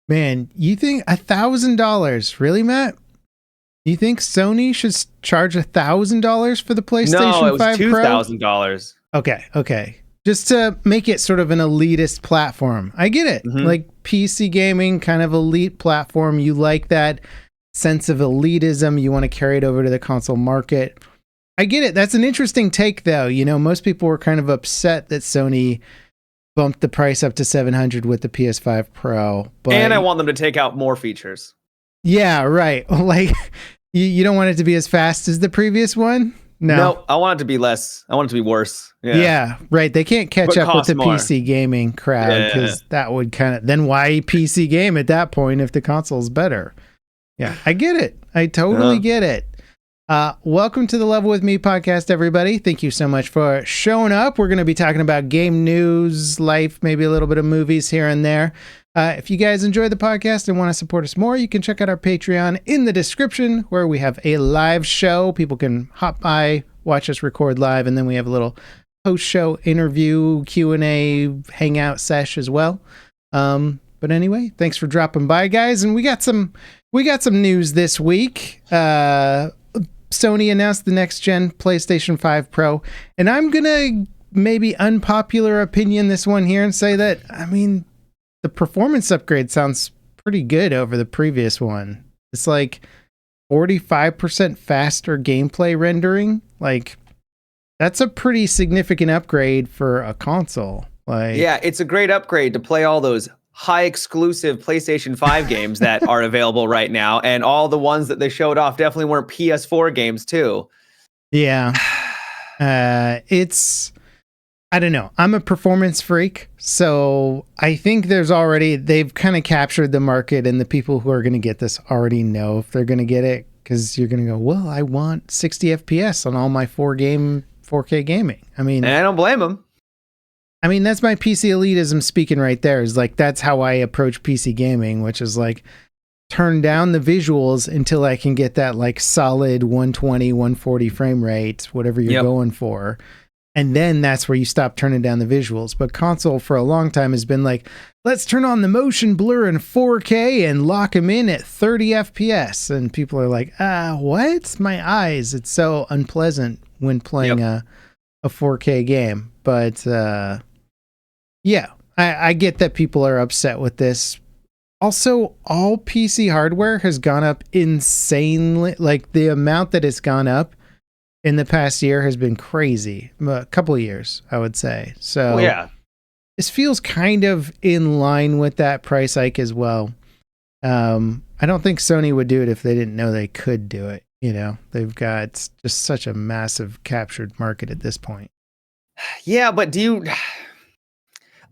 Man, you think $1,000? Really, Matt? You think Sony should charge $1,000 for the No, it PlayStation was 5 Pro? $2,000. Okay. Just to make it sort of an elitist platform. I get it. Mhm. Like PC gaming, kind of elite platform. You like that sense of elitism. You want to carry it over to the console market. I get it. That's an interesting take, though. You know, most people were kind of upset that Sony bumped the price up to $700 with the PS5 Pro. But And I want them to take out more features. yeah, right. Like, you don't want it to be as fast as the previous one? No, I want it to be less. I want it to be worse. Yeah, right. They can't catch But up with cost the more. PC gaming crowd because that would kind of, then why PC game at that point if the console's better? Yeah, I get it. I totally get it. Welcome to the Level With Me podcast, everybody. Thank you so much for showing up. We're going to be talking about game news, life, maybe a little bit of movies here and there. If you guys enjoy the podcast and want to support us more, you can check out our Patreon in the description where we have a live show. People can hop by, watch us record live, and then we have a little post-show interview, Q&A, hangout sesh as well. But anyway, thanks for dropping by, guys. And we got some news this week. Sony announced the next-gen PlayStation 5 Pro, and I'm going to maybe unpopular opinion this one here and say that, I mean, the performance upgrade sounds pretty good over the previous one. It's like 45% faster gameplay rendering. Like, that's a pretty significant upgrade for a console. Like, yeah, it's a great upgrade to play all those high exclusive PlayStation 5 games that are available right now, and all the ones that they showed off definitely weren't PS4 games too. Yeah. I don't know. I'm a performance freak, so I think they've kind of captured the market, and the people who are going to get this already know if they're going to get it, because you're going to go, well, I want 60 FPS on all my 4K gaming. I mean, And I don't blame them. I mean, that's my PC elitism speaking right there. Is like, that's how I approach PC gaming, which is like, turn down the visuals until I can get that like solid 120, 140 frame rate, whatever you're going for. And then that's where you stop turning down the visuals. But console for a long time has been like, let's turn on the motion blur in 4K and lock them in at 30 FPS. And people are like, what? My eyes. It's so unpleasant when playing a 4K game. But yeah, I get that people are upset with this. Also, all PC hardware has gone up insanely. Like, the amount that it's gone up in the past year has been crazy. A couple of years, I would say. So this feels kind of in line with that price hike as well. I don't think Sony would do it if they didn't know they could do it. You know, they've got just such a massive captured market at this point. Yeah, but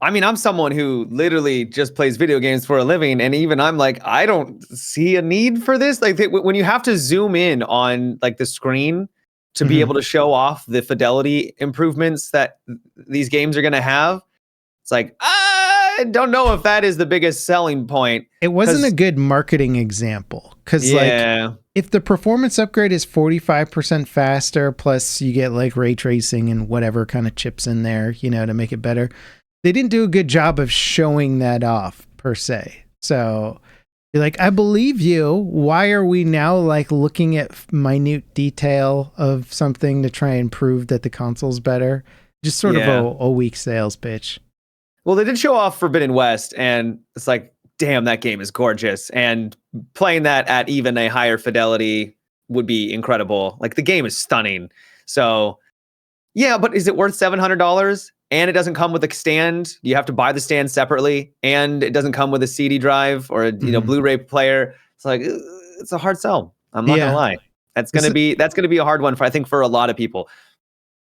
I mean, I'm someone who literally just plays video games for a living, and even I'm like, I don't see a need for this. Like, when you have to zoom in on like the screen to be able to show off the fidelity improvements that these games are going to have, it's like, I don't know if that is the biggest selling point. It wasn't a good marketing example, because like, if the performance upgrade is 45% faster, plus you get like ray tracing and whatever kind of chips in there, you know, to make it better, they didn't do a good job of showing that off per se. So you're like, I believe you. Why are we now like looking at minute detail of something to try and prove that the console's better? Just sort of a weak sales pitch. Well, they did show off Forbidden West, and it's like, damn, that game is gorgeous. And playing that at even a higher fidelity would be incredible. Like, the game is stunning. So yeah, but is it worth $700? And it doesn't come with a stand. You have to buy the stand separately, and it doesn't come with a CD drive or a Blu-ray player. It's like, it's a hard sell. I'm not gonna lie. That's gonna be a hard one for a lot of people.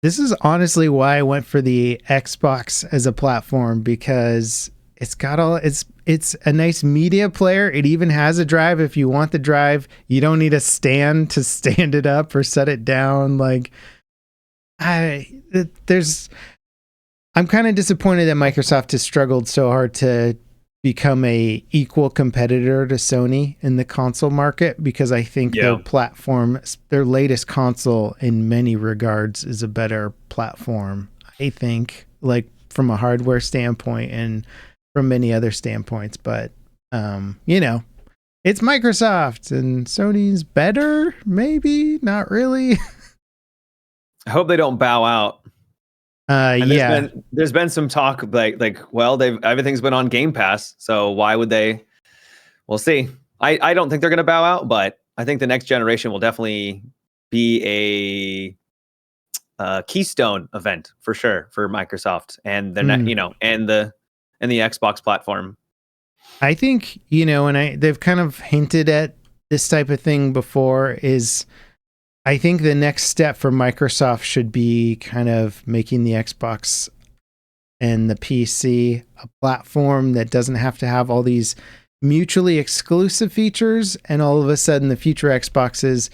This is honestly why I went for the Xbox as a platform, because it's got it's a nice media player. It even has a drive if you want the drive. You don't need a stand to stand it up or set it down. Like, I'm kind of disappointed that Microsoft has struggled so hard to become a equal competitor to Sony in the console market, because I think their platform, their latest console in many regards, is a better platform. I think, like, from a hardware standpoint and from many other standpoints. But You know, it's Microsoft and Sony's better, maybe, not really. I hope they don't bow out. There's been some talk well, everything's been on Game Pass, so why would they? We'll see. I don't think they're going to bow out, but I think the next generation will definitely be a keystone event for sure for Microsoft and the and the Xbox platform. I think, and they've kind of hinted at this type of thing before, is I think the next step for Microsoft should be kind of making the Xbox and the PC a platform that doesn't have to have all these mutually exclusive features, and all of a sudden the future Xboxes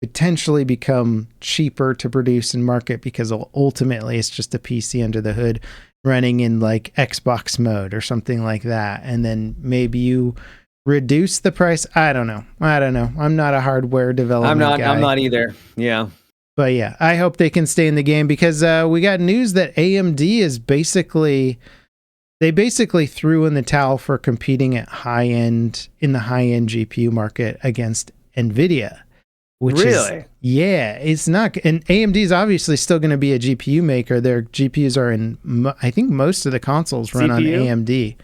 potentially become cheaper to produce and market because ultimately it's just a PC under the hood running in like Xbox mode or something like that. And then maybe you reduce the price. I don't know. I'm not a hardware developer. I'm not either. Yeah. But yeah, I hope they can stay in the game because we got news that AMD is basically threw in the towel for competing at in the high-end GPU market against NVIDIA. It's not, and AMD is obviously still going to be a GPU maker. Their GPUs are I think most of the consoles run on AMD.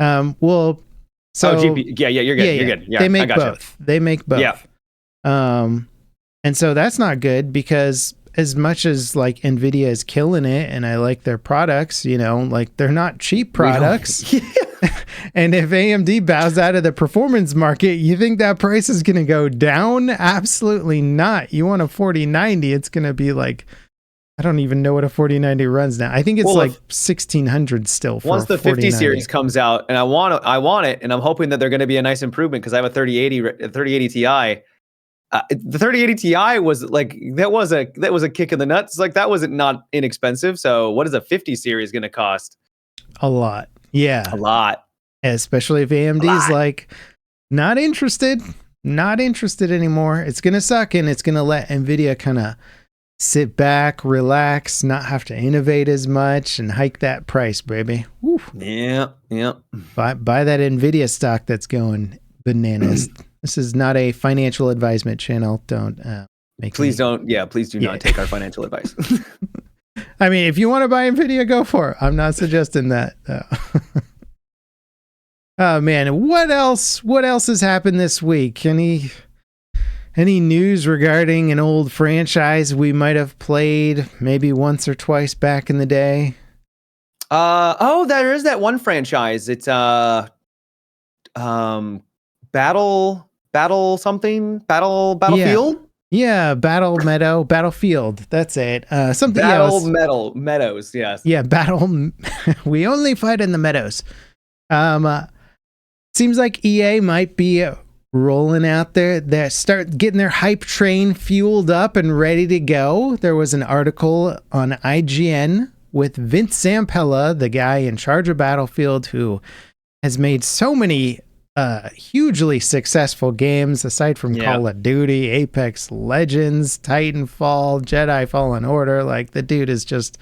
GPU. Yeah, you're good. You're good. Yeah, they make both. They make both. Yeah. And so that's not good because as much as like NVIDIA is killing it and I like their products, like they're not cheap products. And if AMD bows out of the performance market, you think that price is going to go down? Absolutely not. You want a 4090, it's going to be like, I don't even know what a 4090 runs now. I think it's like 1600 still for once the 50 series comes out, and I want it, and I'm hoping that they're going to be a nice improvement because I have a 3080 Ti. The 3080 Ti was like that was a kick in the nuts. Like that wasn't not inexpensive. So what is a 50 series going to cost? A lot. Yeah, a lot. Especially if AMD is like not interested anymore. It's going to suck, and it's going to let NVIDIA kind of sit back, relax, not have to innovate as much, and hike that price, baby. Woo. Yeah. Buy that NVIDIA stock that's going bananas. This is not a financial advisement channel. Don't please do not take our financial advice. I mean, if you want to buy NVIDIA, go for it. I'm not suggesting that. Oh man, what else has happened this week? Any news regarding an old franchise we might have played maybe once or twice back in the day? There is that one franchise. It's Battlefield? Yeah, Battlefield. That's it. Something else. Meadows, yes. Yeah, we only fight in the meadows. Seems like EA might be rolling out there that start getting their hype train fueled up and ready to go. There was an article on IGN with Vince Zampella, the guy in charge of Battlefield, who has made so many hugely successful games aside from Call of Duty, Apex Legends, Titanfall, Jedi Fallen Order. Like the dude is just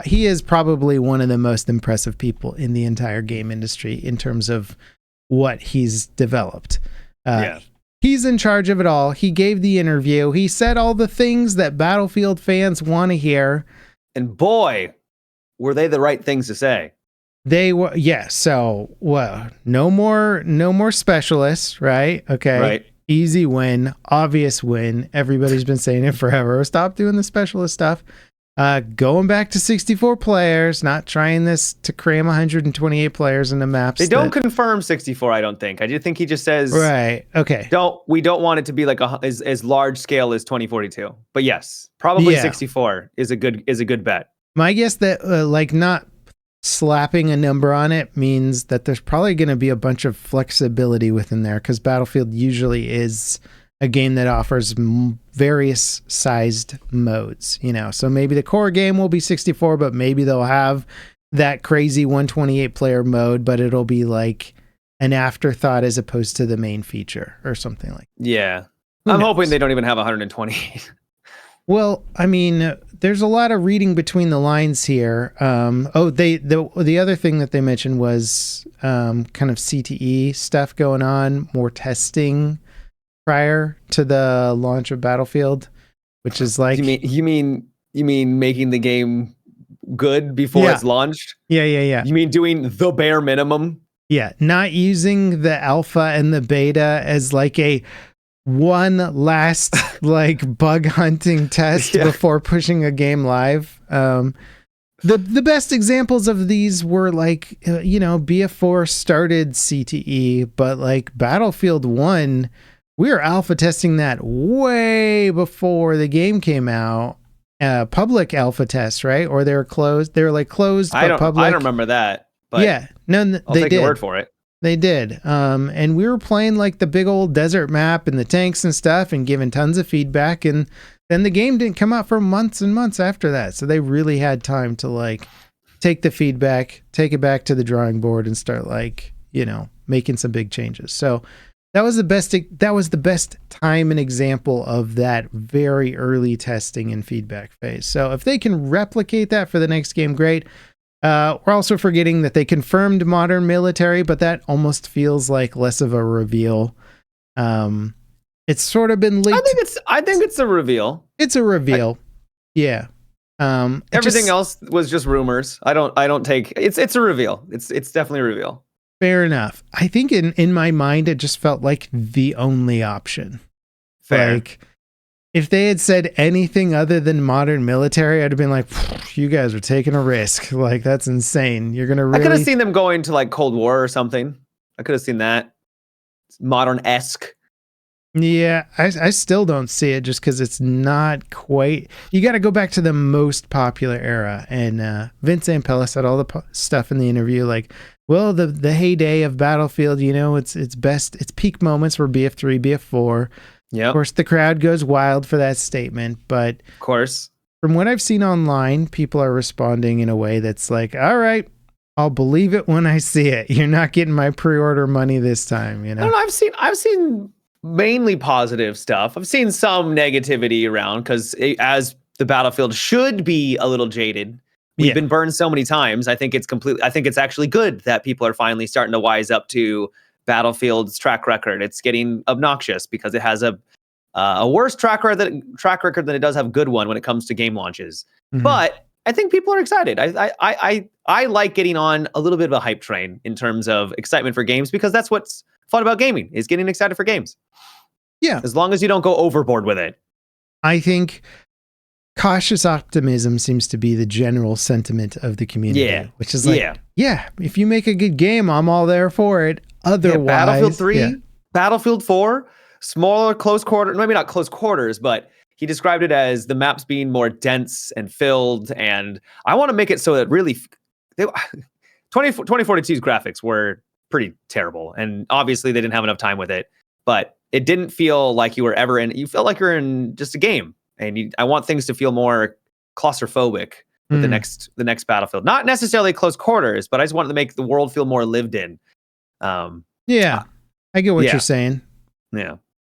he is probably one of the most impressive people in the entire game industry in terms of what he's developed. He's in charge of it all. He gave the interview. He said all the things that Battlefield fans want to hear. And boy, were they the right things to say. They were, So, no more specialists, right? Okay. Right. Easy win, obvious win. Everybody's been saying it forever. Stop doing the specialist stuff. Going back to 64 players, not trying this to cram 128 players into maps. They don't confirm 64, I don't think. I do think he just says, right. Okay. We don't want it to be like as large scale as 2042. But yes, probably 64 is a good bet. My guess that not slapping a number on it means that there's probably going to be a bunch of flexibility within there because Battlefield usually is a game that offers various sized modes, so maybe the core game will be 64, but maybe they'll have that crazy 128 player mode, but it'll be like an afterthought as opposed to the main feature or something like that. Yeah. I'm hoping they don't even have 128. Well, I mean, there's a lot of reading between the lines here. The other thing that they mentioned was kind of CTE stuff going on, more testing prior to the launch of Battlefield, which is like you mean making the game good before it's launched? Yeah. You mean doing the bare minimum? Yeah, not using the alpha and the beta as like a one last like bug hunting test before pushing a game live. The best examples of these were like BF4 started CTE, but like Battlefield 1, we were alpha testing that way before the game came out. Public alpha tests, right? Or they were closed. They were like closed but public. I don't remember that. But yeah, no, I'll take your word for it. They did. And we were playing like the big old desert map and the tanks and stuff and giving tons of feedback. And then the game didn't come out for months and months after that. So they really had time to like take the feedback, take it back to the drawing board and start like, making some big changes. So that was the best time and example of that very early testing and feedback phase. So if they can replicate that for the next game, great. We're also forgetting that they confirmed modern military, but that almost feels like less of a reveal. It's sort of been leaked. I think it's a reveal. It's a reveal. Yeah. Everything else was just rumors. I don't take it's a reveal. It's definitely a reveal. Fair enough. I think in my mind it just felt like the only option. Fair. Like if they had said anything other than modern military, I'd have been like, you guys are taking a risk. Like, that's insane. You're going to really... I could have seen them going to like Cold War or something. I could have seen that. Modern-esque. Yeah, I still don't see it just because it's not quite... You got to go back to the most popular era. And Vince Zampella said all the stuff in the interview, like, well, the heyday of Battlefield, its peak moments were BF3, BF4. Yep. Of course, the crowd goes wild for that statement, but of course, from what I've seen online, people are responding in a way that's like, all right, I'll believe it when I see it. You're not getting my pre-order money this time, I don't know, I've seen mainly positive stuff. I've seen some negativity around because as the Battlefield should be a little jaded. We've been burned so many times. I think it's actually good that people are finally starting to wise up to Battlefield's track record. It's getting obnoxious because it has a worse track record than it does have a good one when it comes to game launches. Mm-hmm. But I think people are excited. I like getting on a little bit of a hype train in terms of excitement for games because that's what's fun about gaming is getting excited for games. Yeah, as long as you don't go overboard with it. I think cautious optimism seems to be the general sentiment of the community, which is like, if you make a good game, I'm all there for it. Otherwise, Battlefield 3, Battlefield 4, smaller close quarter, maybe not close quarters, but he described it as the maps being more dense and filled. And I want to make it so that really 2042's graphics were pretty terrible. And obviously they didn't have enough time with it, but it didn't feel like you felt like you're in just a game. And I want things to feel more claustrophobic with the next Battlefield. Not necessarily close quarters, but I just wanted to make the world feel more lived in. I get what you're saying.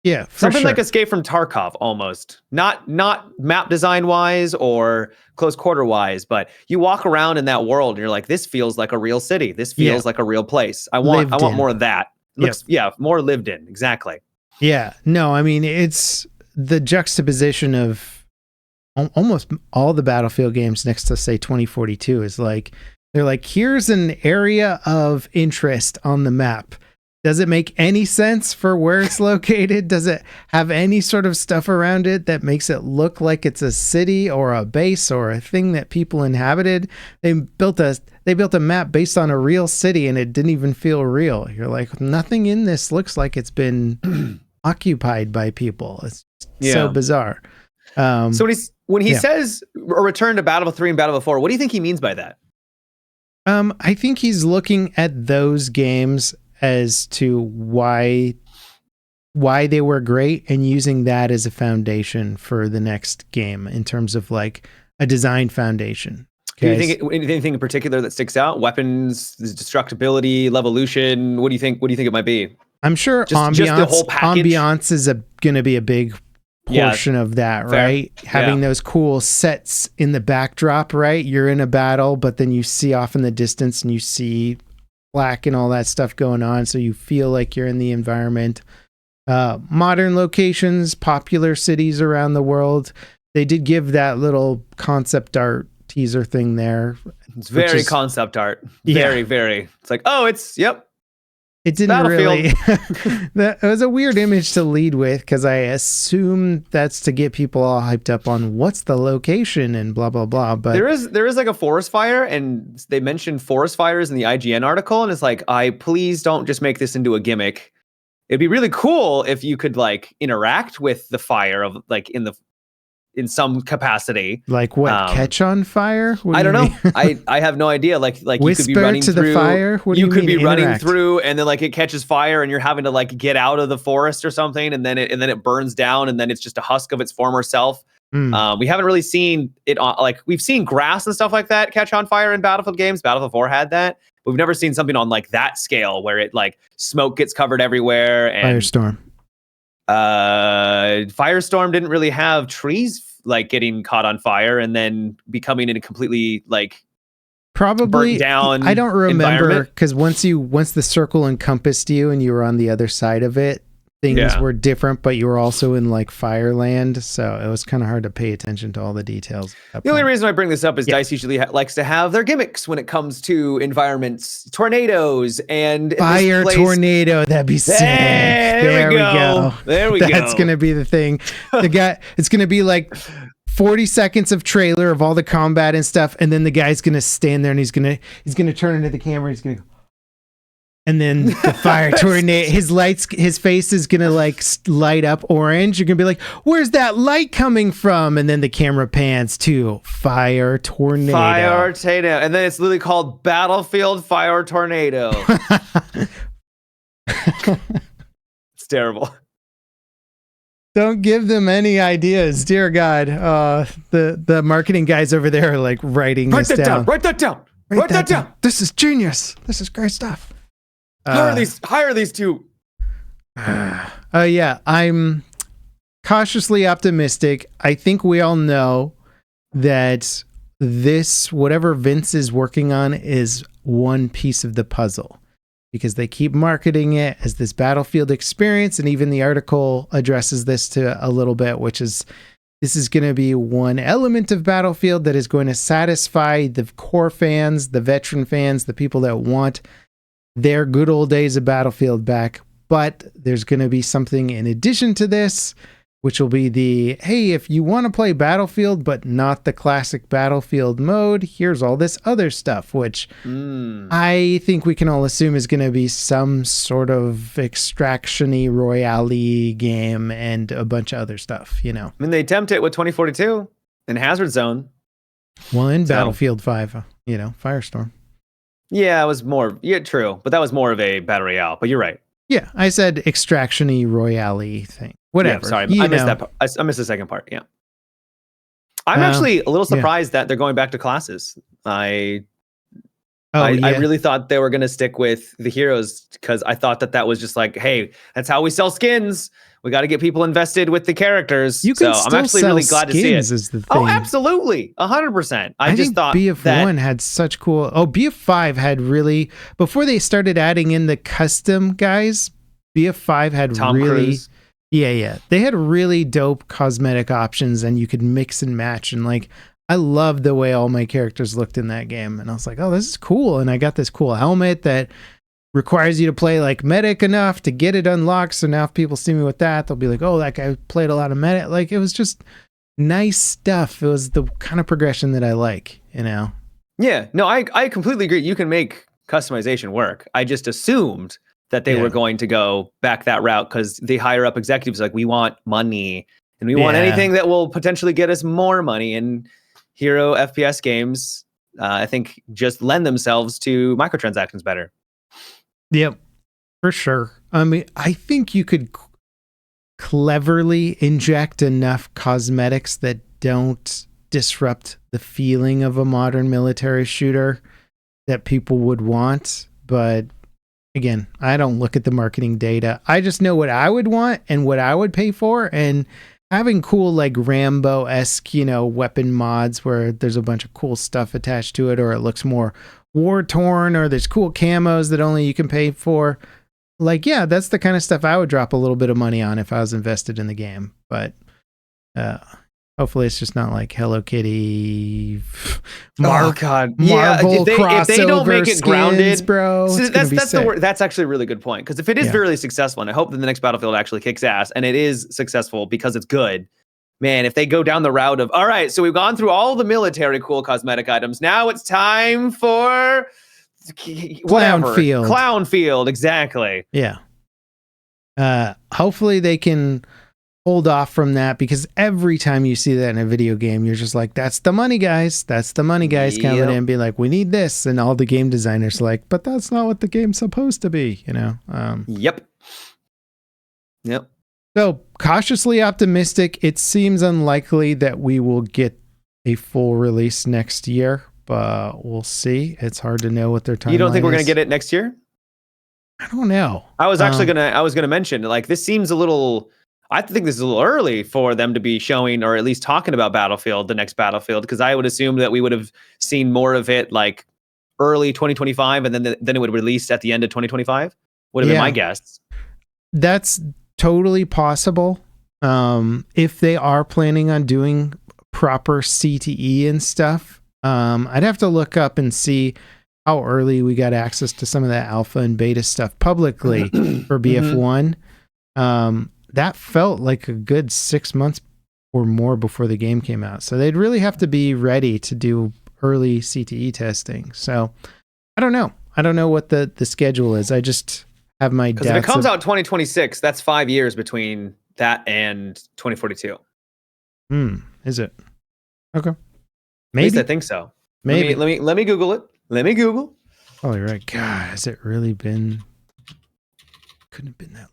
Yeah, something like Escape from Tarkov almost. Not map design wise or close quarter wise, but you walk around in that world and you're like, this feels like a real city. This feels like a real place. I want more of that. More lived in. Exactly. Yeah. No, I mean, it's the juxtaposition of almost all the Battlefield games next to, say, 2042 is like, they're like, here's an area of interest on the map. Does it make any sense for where it's located? Does it have any sort of stuff around it that makes it look like it's a city or a base or a thing that people inhabited? They built a map based on a real city and it didn't even feel real. You're like, nothing in this looks like it's been occupied by people. It's so bizarre. So when he says a return to Battlefield 3 and Battlefield 4, what do you think he means by that? I think he's looking at those games as to why they were great and using that as a foundation for the next game in terms of like a design foundation. Okay. Do you think anything in particular that sticks out? Weapons, destructibility, levolution? What do you think it might be? I'm sure just the whole package? ambiance is going to be a big portion of that, Fair. right? Having those cool sets in the backdrop, right? You're in a battle, but then you see off in the distance and you see black and all that stuff going on, so you feel like you're in the environment. Modern locations, popular cities around the world. They did give that little concept art teaser thing there. It's very concept art. Very, very. It's like, oh, it didn't really. It was a weird image to lead with, because I assume that's to get people all hyped up on what's the location and blah blah blah. But there is like a forest fire, and they mentioned forest fires in the IGN article, and it's like, please don't just make this into a gimmick. It'd be really cool if you could like interact with the fire of like in some capacity. Like what, catch on fire? I don't know. I have no idea. Like Whisper you could be running to through the fire? What do you could be interact? running through, and then like it catches fire and you're having to like get out of the forest or something, and then it burns down, and then it's just a husk of its former self. We haven't really seen it on, like, we've seen grass and stuff like that catch on fire in Battlefield games. Battlefield 4 had that. But we've never seen something on like that scale where it like smoke gets covered everywhere. And Firestorm didn't really have trees like getting caught on fire and then becoming in a completely like probably burnt down. I don't remember, because once the circle encompassed you and you were on the other side of it, things were different, but you were also in like Fireland, so it was kind of hard to pay attention to all the details. The only reason I bring this up is DICE usually likes to have their gimmicks when it comes to environments, tornadoes, and fire tornado. That'd be sick. There we go. There we go. That's gonna be the thing. It's gonna be like 40 seconds of trailer of all the combat and stuff, and then the guy's gonna stand there and he's gonna turn into the camera. He's gonna go. And then the fire tornado, his face is going to like light up orange. You're going to be like, where's that light coming from? And then the camera pans to fire tornado. Fire tornado. And then it's literally called Battlefield Fire Tornado. It's terrible. Don't give them any ideas. Dear God. The marketing guys over there are like writing this down. Write that down. Write that down. This is genius. This is great stuff. Hire these two. Yeah, I'm cautiously optimistic. I think we all know that this, whatever Vince is working on, is one piece of the puzzle, because they keep marketing it as this Battlefield experience, and even the article addresses this to a little bit, which is this is going to be one element of Battlefield that is going to satisfy the core fans, the veteran fans, the people that want their good old days of Battlefield back. But there's going to be something in addition to this, which will be the, hey, if you want to play Battlefield but not the classic Battlefield mode, here's all this other stuff, which I think we can all assume is going to be some sort of extraction-y Royale-y game and a bunch of other stuff, you know. I mean, they attempt it with 2042 and Hazard Zone. Well, in Battlefield 5, you know, Firestorm. Yeah, it was more, true, but that was more of a Battle Royale, but you're right. Yeah, I said extraction-y Royale-y thing. Whatever. Yeah, sorry, I missed that part. I missed the second part, yeah. I'm actually a little surprised that they're going back to classes. I really thought they were going to stick with the heroes, because I thought that was just like, hey, that's how we sell skins. We got to get people invested with the characters. You can still I'm actually sell really glad to see it. Is the thing. Oh, absolutely. 100%. I just think thought BF1 had such cool. Oh, BF5 had really, before they started adding in the custom guys, BF5 had Tom really Cruise. Yeah. They had really dope cosmetic options, and you could mix and match. And like, I loved the way all my characters looked in that game. And I was like, oh, this is cool. And I got this cool helmet that requires you to play like medic enough to get it unlocked. So now if people see me with that, they'll be like, oh, that guy played a lot of medic. Like, it was just nice stuff. It was the kind of progression that I like, you know? Yeah, no, I completely agree. You can make customization work. I just assumed that they were going to go back that route, because the higher up executives are like, we want money, and we want anything that will potentially get us more money. And hero FPS games, I think, just lend themselves to microtransactions better. Yep, for sure. I mean, I think you could cleverly inject enough cosmetics that don't disrupt the feeling of a modern military shooter that people would want. But again, I don't look at the marketing data. I just know what I would want and what I would pay for. And having cool like Rambo-esque, weapon mods where there's a bunch of cool stuff attached to it, or it looks more war-torn, or there's cool camos that only you can pay for. Like, yeah, that's the kind of stuff I would drop a little bit of money on if I was invested in the game. But hopefully it's just not like Hello Kitty, Marvel if they don't make it skins, grounded, bro. So that's actually a really good point, because if it is really successful, and I hope that the next Battlefield actually kicks ass, and it is successful because it's good, man, if they go down the route of, all right, so we've gone through all the military cool cosmetic items, now it's time for Clown Field, exactly. Yeah. Hopefully they can hold off from that, because every time you see that in a video game, you're just like, that's the money guys. That's the money guys coming in and be like, we need this. And all the game designers are like, but that's not what the game's supposed to be, Yep. So cautiously optimistic. It seems unlikely that we will get a full release next year, but we'll see. It's hard to know what their timeline is. You don't think we're going to get it next year? I don't know. I was actually gonna mention, like, this seems a little. I think this is a little early for them to be showing, or at least talking about Battlefield, the next Battlefield, because I would assume that we would have seen more of it like early 2025, and then it would release at the end of 2025. Would have been my guess. That's totally possible. If they are planning on doing proper CTE and stuff, I'd have to look up and see how early we got access to some of that alpha and beta stuff publicly for BF1. That felt like a good 6 months or more before the game came out. So they'd really have to be ready to do early CTE testing. So I don't know. I don't know what the schedule is. I just have my doubts. Because if it comes out 2026, that's 5 years between that and 2042. Is it? Okay. Maybe. At least I think so. Maybe. Let me Google it. Let me Google. Oh, you're right. God, has it really been? Couldn't have been that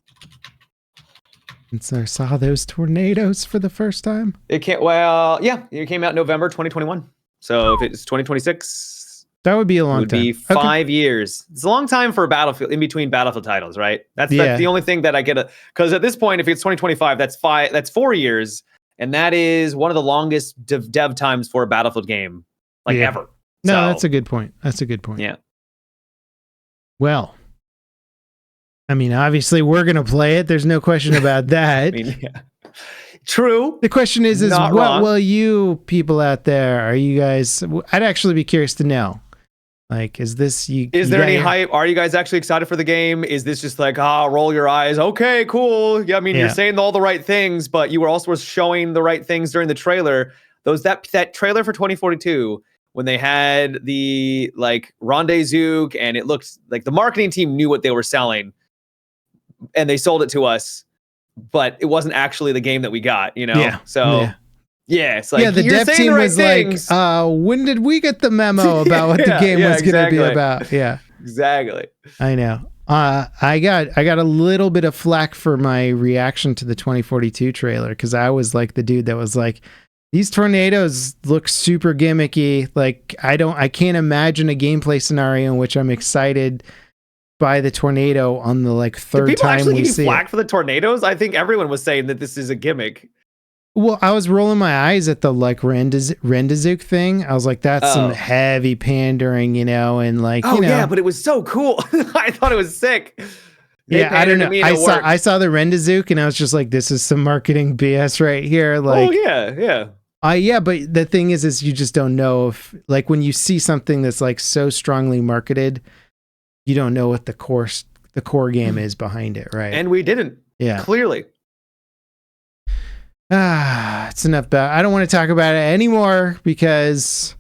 since I saw those tornadoes for the first time. It can't. Well, yeah, it came out November 2021. So if it's 2026, that would be a long time. It would be 5 years. It's a long time for a Battlefield, in between Battlefield titles, right? That's the only thing that I get. Because at this point, if it's 2025, that's 4 years, and that is one of the longest dev times for a Battlefield game, ever. No, that's a good point. Yeah. Well, I mean, obviously we're going to play it. There's no question about that. True. The question is what will you people out there, are you guys, I'd actually be curious to know. Like, is there any hype? Are you guys actually excited for the game? Is this just like, roll your eyes? Okay, cool. Yeah, I mean, you're saying all the right things, but you were also showing the right things during the trailer. That trailer for 2042, when they had the rendezvous, and it looked like the marketing team knew what they were selling, and they sold it to us, but it wasn't actually the game that we got, Yeah. So it's like, the dev team was like, when did we get the memo about what the game was going to be about? Yeah, exactly. I know. I got a little bit of flack for my reaction to the 2042 trailer, because I was like the dude that was like, these tornadoes look super gimmicky. Like, I can't imagine a gameplay scenario in which I'm excited by the tornado on the third time we see it. People actually give you flack for the tornadoes? I think everyone was saying that this is a gimmick. Well, I was rolling my eyes at the Rendezvous thing. I was like, that's some heavy pandering, and but it was so cool. I thought it was sick. I don't know. I saw the Rendezvous, and I was just like, this is some marketing BS right here. Like, but the thing is you just don't know if, when you see something that's so strongly marketed, you don't know what the core game is behind it, right? And we didn't. Yeah, clearly. It's enough about. I don't want to talk about it anymore, because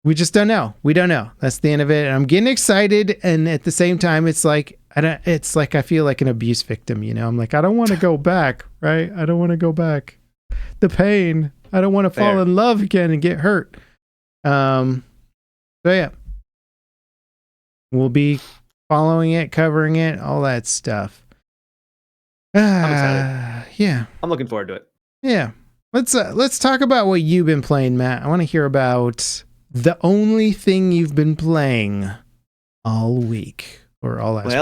we just don't know. We don't know. That's the end of it. And I'm getting excited, and at the same time, it's like I feel like an abuse victim. I'm like, I don't want to go back, right? I don't want to go back. The pain. I don't want to fall in love again and get hurt. So yeah, we'll be following it, covering it, all that stuff. I'm excited. Yeah, I'm looking forward to it. Yeah, let's talk about what you've been playing, Matt. I want to hear about the only thing you've been playing all week or all last week.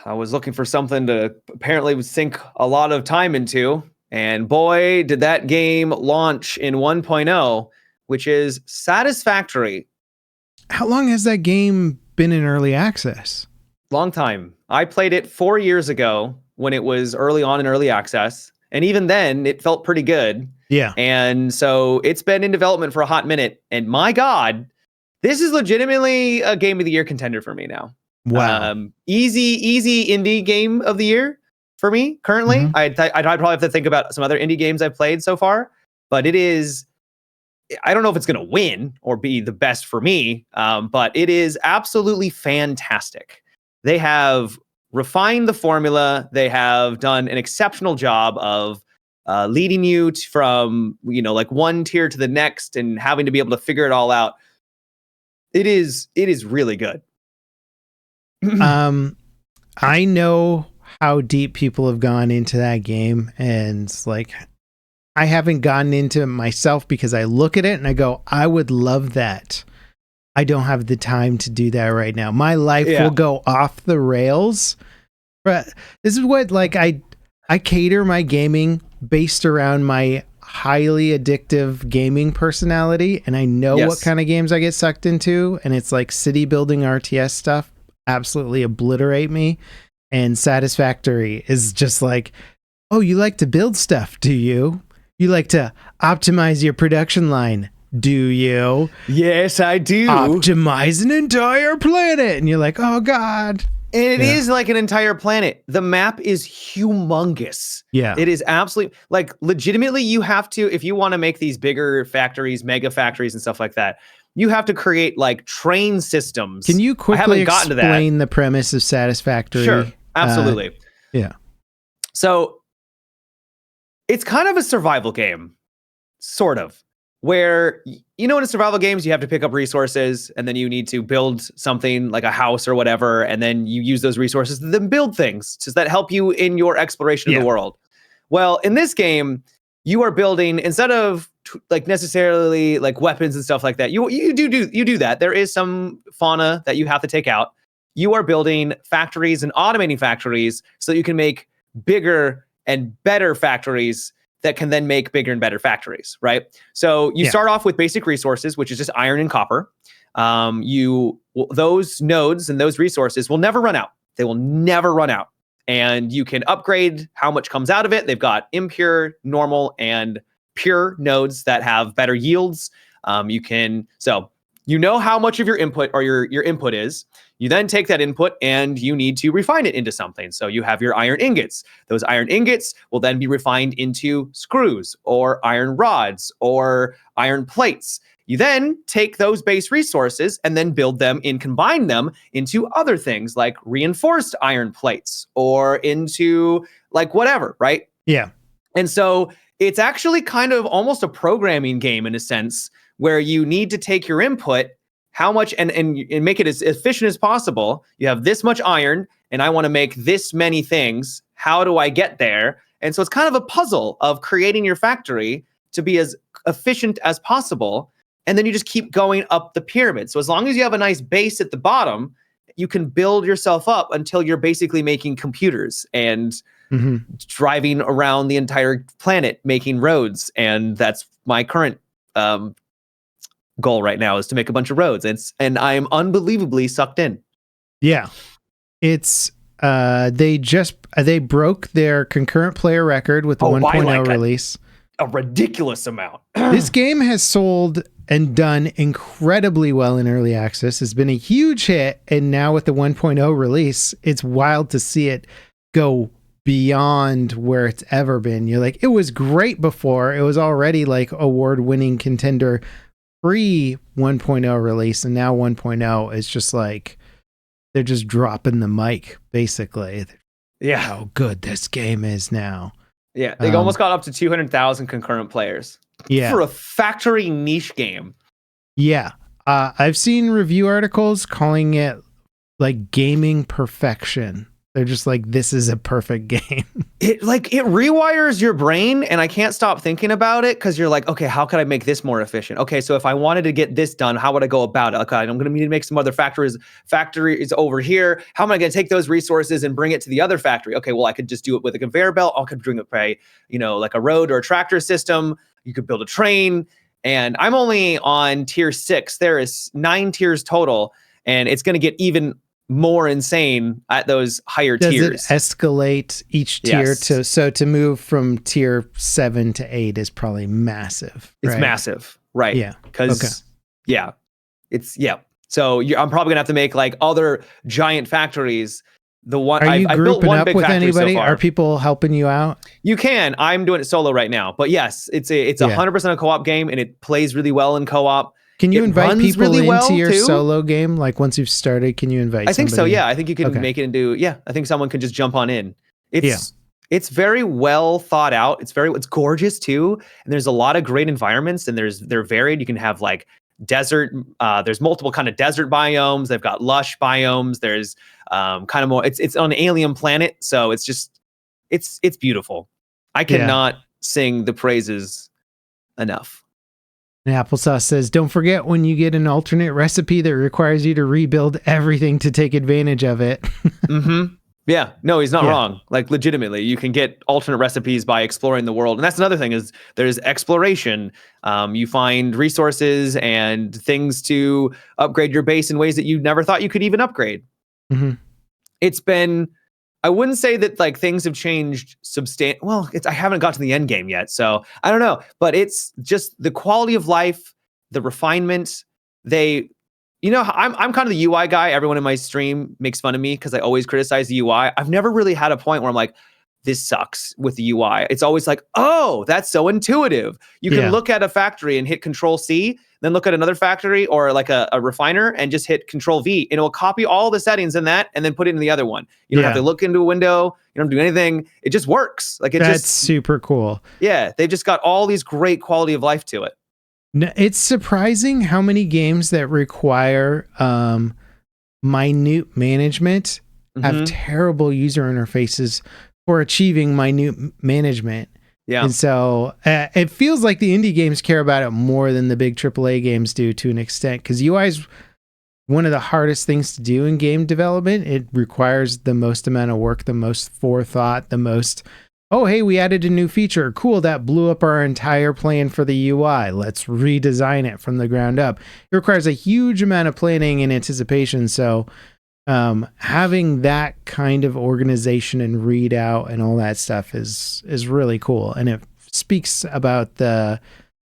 I was looking for something to apparently sink a lot of time into, And boy, did that game launch in 1.0, which is Satisfactory. How long has that game been in early access? Long time. I played it 4 years ago when it was early on in early access. And even then, it felt pretty good. Yeah. And so it's been in development for a hot minute. And my God, this is legitimately a game of the year contender for me now. Wow. Easy indie game of the year for me currently. Mm-hmm. I'd probably have to think about some other indie games I've played so far. But it is, I don't know if it's going to win or be the best for me, but it is absolutely fantastic. They have refined the formula. They have done an exceptional job of leading you from, like one tier to the next and having to be able to figure it all out. It is really good. I know how deep people have gone into that game, and like, I haven't gotten into it myself because I look at it and I go, I would love that. I don't have the time to do that right now. My life will go off the rails. But this is what, like, I cater my gaming based around my highly addictive gaming personality, and I know what kind of games I get sucked into, and it's like city building RTS stuff absolutely obliterate me. And Satisfactory is just like, oh, you like to build stuff, do you? You like to optimize your production line, do you? Yes, I do. Optimize an entire planet. And you're like, oh, God. And it is like an entire planet. The map is humongous. Yeah. It is absolutely, like, legitimately, you have to, if you want to make these bigger factories, mega factories and stuff like that, you have to create, like, train systems. Can you quickly explain the premise of Satisfactory? Sure, absolutely. Yeah. So, it's kind of a survival game, sort of, where, in a survival games, you have to pick up resources and then you need to build something like a house or whatever. And then you use those resources to then build things that help you in your exploration of the world. Well, in this game, you are building, instead of like necessarily like weapons and stuff like that, you do that. There is some fauna that you have to take out. You are building factories and automating factories so that you can make bigger and better factories that can then make bigger and better factories, right? So you start off with basic resources, which is just iron and copper. Those nodes and those resources will never run out. They will never run out. And you can upgrade how much comes out of it. They've got impure, normal, and pure nodes that have better yields. So you know how much of your input or your input is. You then take that input and you need to refine it into something. So you have your iron ingots. Those iron ingots will then be refined into screws or iron rods or iron plates. You then take those base resources and then build them and combine them into other things like reinforced iron plates or into like whatever, right? Yeah. And so it's actually kind of almost a programming game in a sense where you need to take your input, how much, and make it as efficient as possible. You have this much iron, and I want to make this many things. How do I get there? And so it's kind of a puzzle of creating your factory to be as efficient as possible. And then you just keep going up the pyramid. So as long as you have a nice base at the bottom, you can build yourself up until you're basically making computers and driving around the entire planet, making roads. And that's my current goal right now, is to make a bunch of roads, and I'm unbelievably sucked in. Yeah, it's they broke their concurrent player record with the 1.0 release. A ridiculous amount. This game has sold and done incredibly well in early access. It's been a huge hit, and now with the 1.0 release, it's wild to see it go beyond where it's ever been. You're like, it was great before. It was already like award-winning contender pre 1.0 release, and now 1.0 is just like they're just dropping the mic basically. Yeah, how good this game is now. Yeah, they almost got up to 200,000 concurrent players. Yeah, for a factory niche game. Yeah, I've seen review articles calling it like gaming perfection. They're just like, this is a perfect game. It rewires your brain, and I can't stop thinking about it because you're like, okay, how could I make this more efficient? Okay, so if I wanted to get this done, how would I go about it? Okay, I'm going to need to make some other factories over here. How am I going to take those resources and bring it to the other factory? Okay, well, I could just do it with a conveyor belt. I could bring it by, like a road or a tractor system. You could build a train. And I'm only on tier 6. There is 9 tiers total, and it's going to get even more insane at those higher tiers. Does it escalate each tier to move from tier 7 to 8 is probably massive. It's massive, right? Yeah. Because So I'm probably gonna have to make like other giant factories. Are you grouping up with anybody? Are people helping you out? You can. I'm doing it solo right now, but yes, it's 100% a co-op game, and it plays really well in co-op. Can you invite people into your solo game? Like once you've started, can you invite? I think so. Yeah, I think you can make it into. Yeah, I think someone can just jump on in. It's very well thought out. It's gorgeous too, and there's a lot of great environments, and they're varied. You can have like desert. There's multiple kind of desert biomes. They've got lush biomes. There's kind of more. It's on an alien planet, so it's beautiful. I cannot sing the praises enough. And Applesauce says, don't forget when you get an alternate recipe that requires you to rebuild everything to take advantage of it. Mm-hmm. Yeah, no, he's not wrong. Like legitimately, you can get alternate recipes by exploring the world. And that's another thing is there's exploration. You find resources and things to upgrade your base in ways that you never thought you could even upgrade. Mm-hmm. It's been, I wouldn't say that like things have changed I haven't got to the end game yet, so I don't know. But it's just the quality of life, the refinement. I'm kind of the UI guy. Everyone in my stream makes fun of me because I always criticize the UI. I've never really had a point where I'm like, this sucks with the UI. It's always like, oh, that's so intuitive. You can look at a factory and hit Control C, then look at another factory or like a refiner and just hit Control V, and it will copy all the settings in that and then put it in the other one. You don't have to look into a window. You don't do anything. It just works. That's super cool. Yeah, they've just got all these great quality of life to it. No, it's surprising how many games that require minute management have terrible user interfaces for achieving minute management. Yeah. And so it feels like the indie games care about it more than the big AAA games do to an extent, because UI is one of the hardest things to do in game development. It requires the most amount of work, the most forethought, the most, oh, hey, we added a new feature. Cool, that blew up our entire plan for the UI. Let's redesign it from the ground up. It requires a huge amount of planning and anticipation. So having that kind of organization and readout and all that stuff is really cool. And it speaks about the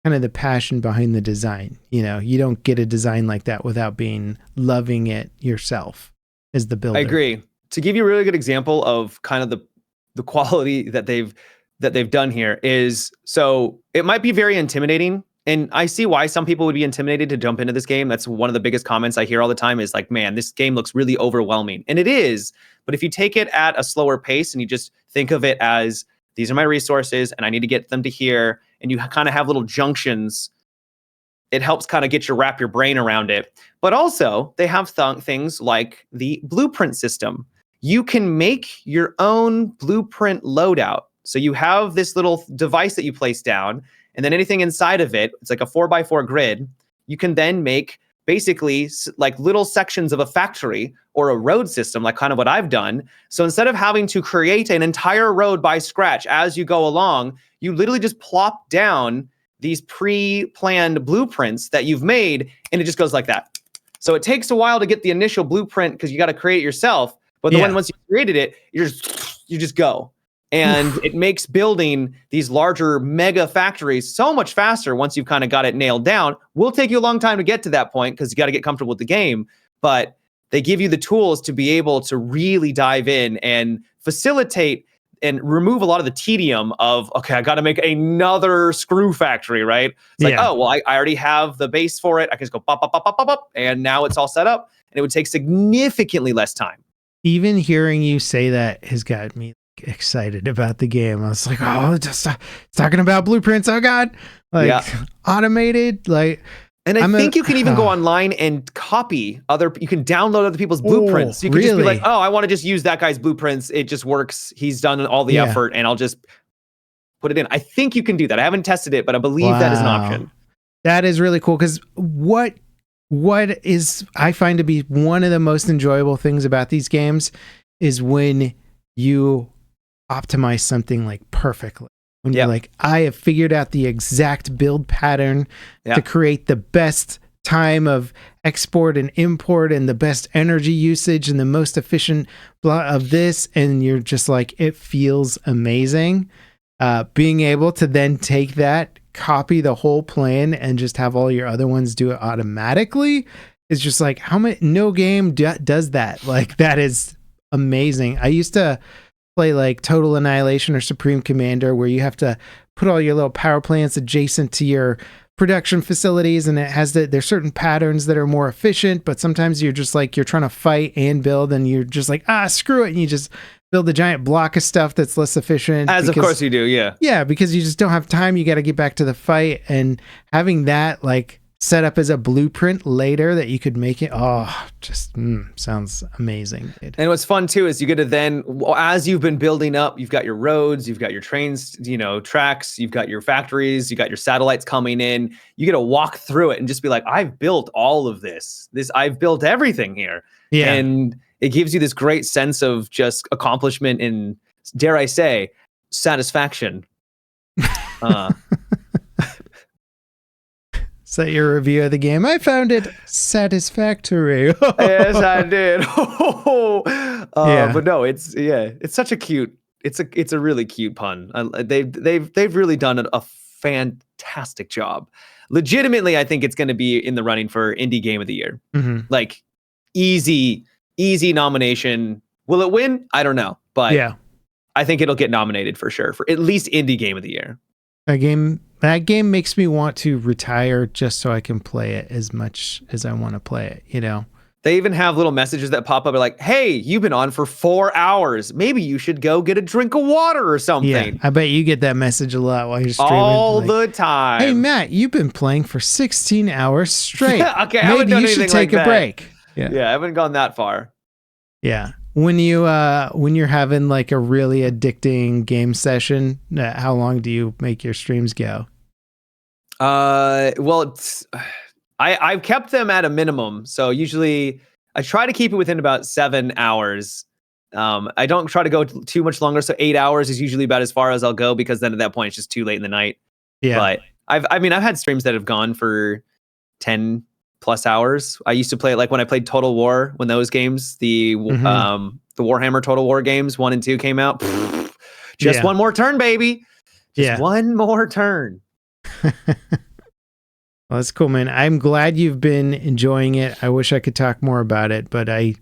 kind of the passion behind the design. You don't get a design like that without loving it yourself as the builder. I agree. To give you a really good example of kind of the quality that they've done here is, so it might be very intimidating. And I see why some people would be intimidated to jump into this game. That's one of the biggest comments I hear all the time is like, man, this game looks really overwhelming. And it is. But if you take it at a slower pace and you just think of it as, these are my resources and I need to get them to here, and you kind of have little junctions, it helps kind of wrap your brain around it. But also, they have things like the blueprint system. You can make your own blueprint loadout. So you have this little device that you place down, and then anything inside of it, it's like a 4x4 grid. You can then make basically like little sections of a factory or a road system, like kind of what I've done. So instead of having to create an entire road by scratch as you go along, you literally just plop down these pre-planned blueprints that you've made, and it just goes like that. So it takes a while to get the initial blueprint because you got to create it yourself. But once you created it, you just go. And it makes building these larger mega factories so much faster once you've kind of got it nailed down. Will take you a long time to get to that point because you got to get comfortable with the game. But they give you the tools to be able to really dive in and facilitate and remove a lot of the tedium of, okay, I got to make another screw factory, right? It's like, oh, well, I already have the base for it. I can just go pop, pop, pop, pop, pop, pop, and now it's all set up. And it would take significantly less time. Even hearing you say that has got me excited about the game. I was like, oh, just talking about blueprints. Oh God, automated. Like And I think you can even go online and copy you can download other people's blueprints. You can just be like, oh, I want to just use that guy's blueprints. It just works. He's done all the effort and I'll just put it in. I think you can do that. I haven't tested it, but I believe that is an option. That is really cool because what is I find to be one of the most enjoyable things about these games is when you optimize something like perfectly. When you're like, I have figured out the exact build pattern to create the best time of export and import and the best energy usage and the most efficient of this. And you're just like, it feels amazing. Being able to then take that, copy the whole plan and just have all your other ones do it automatically is just like, no game does that. Like, that is amazing. I used to play like Total Annihilation or Supreme Commander where you have to put all your little power plants adjacent to your production facilities, and there's certain patterns that are more efficient, but sometimes you're just like, you're trying to fight and build and you're just like, screw it, and you just build a giant block of stuff that's less efficient. Of course you do, yeah. Yeah, because you just don't have time. You got to get back to the fight, and having that like set up as a blueprint later that you could make it. Just sounds amazing, dude. And what's fun too is you get to then, as you've been building up, you've got your roads, you've got your trains, tracks, you've got your factories, you got your satellites coming in. You get to walk through it and just be like, I've built all of this. I've built everything here. Yeah. And it gives you this great sense of just accomplishment and, dare I say, satisfaction. Is that your review of the game? I found it satisfactory. Yes, I did. But no, it's such a cute. It's a really cute pun. They've really done a fantastic job. Legitimately, I think it's going to be in the running for Indie Game of the Year. Mm-hmm. Like easy nomination. Will it win? I don't know, but I think it'll get nominated for sure for at least Indie Game of the Year. That game makes me want to retire just so I can play it as much as I want to play it, They even have little messages that pop up like, hey, you've been on for 4 hours. Maybe you should go get a drink of water or something. Yeah, I bet you get that message a lot while you're streaming. All the time. Hey, Matt, you've been playing for 16 hours straight. Okay, maybe you should take a break. Yeah, I haven't gone that far. Yeah. When you're having like a really addicting game session, how long do you make your streams go? Well, I've kept them at a minimum. So usually I try to keep it within about 7 hours. I don't try to go too much longer. So 8 hours is usually about as far as I'll go, because then at that point it's just too late in the night. Yeah. But I've had streams that have gone for 10 plus hours. I used to play it like when I played Total War, when those games, the Warhammer Total War games 1 and 2 came out. Just one more turn, baby. Just one more turn. Well, that's cool, man. I'm glad you've been enjoying it. I wish I could talk more about it, but I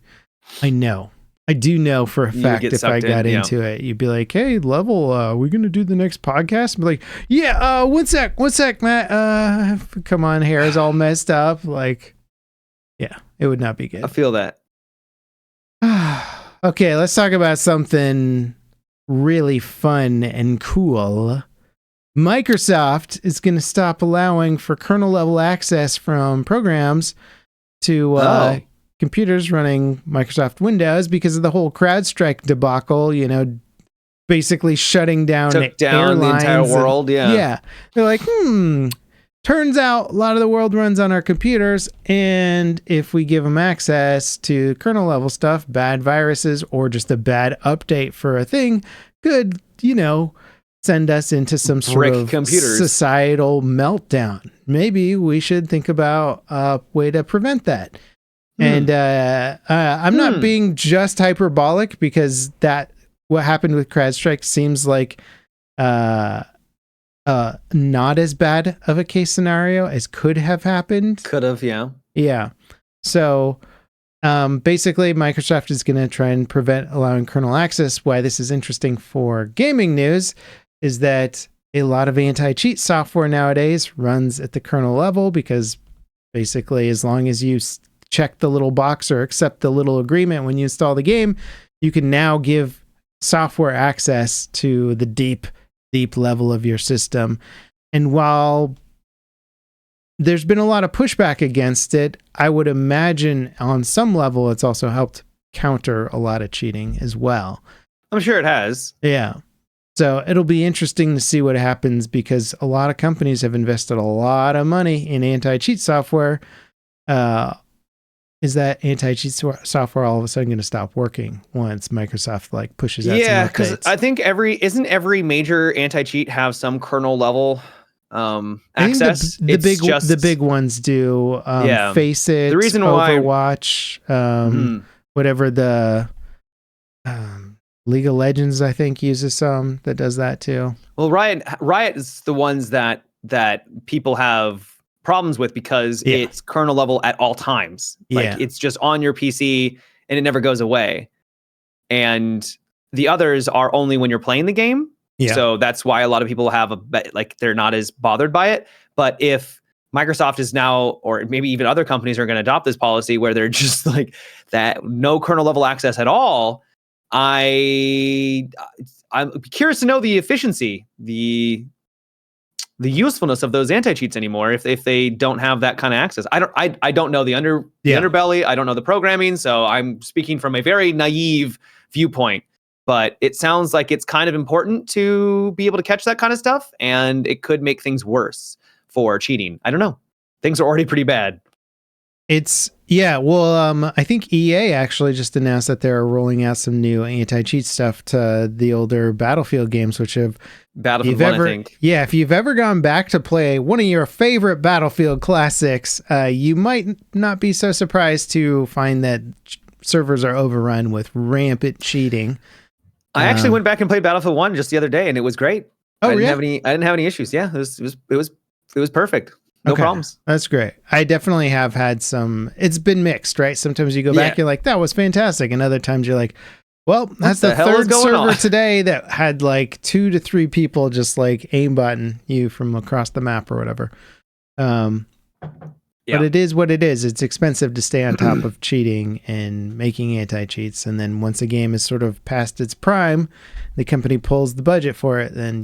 do know for a fact if I got into it, you'd be like, hey, Level, we're going to do the next podcast. I'd be like, yeah, one sec, Matt. Come on, hair is all messed up. Like, yeah, it would not be good. I feel that. Okay, let's talk about something really fun and cool. Microsoft is going to stop allowing for kernel level access from programs to computers running Microsoft Windows because of the whole CrowdStrike debacle, basically shutting down the entire world. Yeah. They're like, turns out a lot of the world runs on our computers, and if we give them access to kernel level stuff, bad viruses or just a bad update for a thing could, send us into some sort of societal meltdown. Maybe we should think about a way to prevent that. And I'm not being just hyperbolic, because what happened with CrowdStrike seems like not as bad of a case scenario as could have happened. Could have, yeah. Yeah. So basically, Microsoft is going to try and prevent allowing kernel access. Why this is interesting for gaming news is that a lot of anti-cheat software nowadays runs at the kernel level, because basically as long as you check the little box or accept the little agreement when you install the game, you can now give software access to the deep level of your system. And while there's been a lot of pushback against it. I would imagine on some level it's also helped counter a lot of cheating as well. I'm sure it has. Yeah. So it'll be interesting to see what happens because a lot of companies have invested a lot of money in anti-cheat software. Is that anti-cheat software all of a sudden going to stop working once Microsoft like pushes out some updates? Yeah, because I think every major anti-cheat have some kernel level access. The big ones do. Face It, the reason Overwatch, whatever the League of Legends, I think, uses some that does that too. Well, Riot is the ones that people have problems with because it's kernel level at all times. Like it's just on your PC and it never goes away. And the others are only when you're playing the game. Yeah. So that's why a lot of people have they're not as bothered by it. But if Microsoft is now, or maybe even other companies are going to adopt this policy where they're just like that, no kernel level access at all, I'm curious to know the efficiency, the usefulness of those anti-cheats anymore if they don't have that kind of access. I don't know the underbelly. I don't know the programming, so I'm speaking from a very naive viewpoint. But it sounds like it's kind of important to be able to catch that kind of stuff, and it could make things worse for cheating. I don't know. Things are already pretty bad. I think EA actually just announced that they're rolling out some new anti-cheat stuff to the older Battlefield games, which have Battlefield 1, I think. Yeah, if you've ever gone back to play one of your favorite Battlefield classics, you might not be so surprised to find that servers are overrun with rampant cheating. I actually went back and played Battlefield 1 just the other day, and it was great. Oh, I didn't have any issues. Yeah, it was perfect. No problems. That's great. I definitely have had some. It's been mixed, right? Sometimes you go back, you're like, that was fantastic, and other times you're like, well, that's the third server today that had like 2 to 3 people just like aimbotting you from across the map or whatever. But it is what it is. It's expensive to stay on top of cheating and making anti-cheats. And then once a game is sort of past its prime, the company pulls the budget for it, then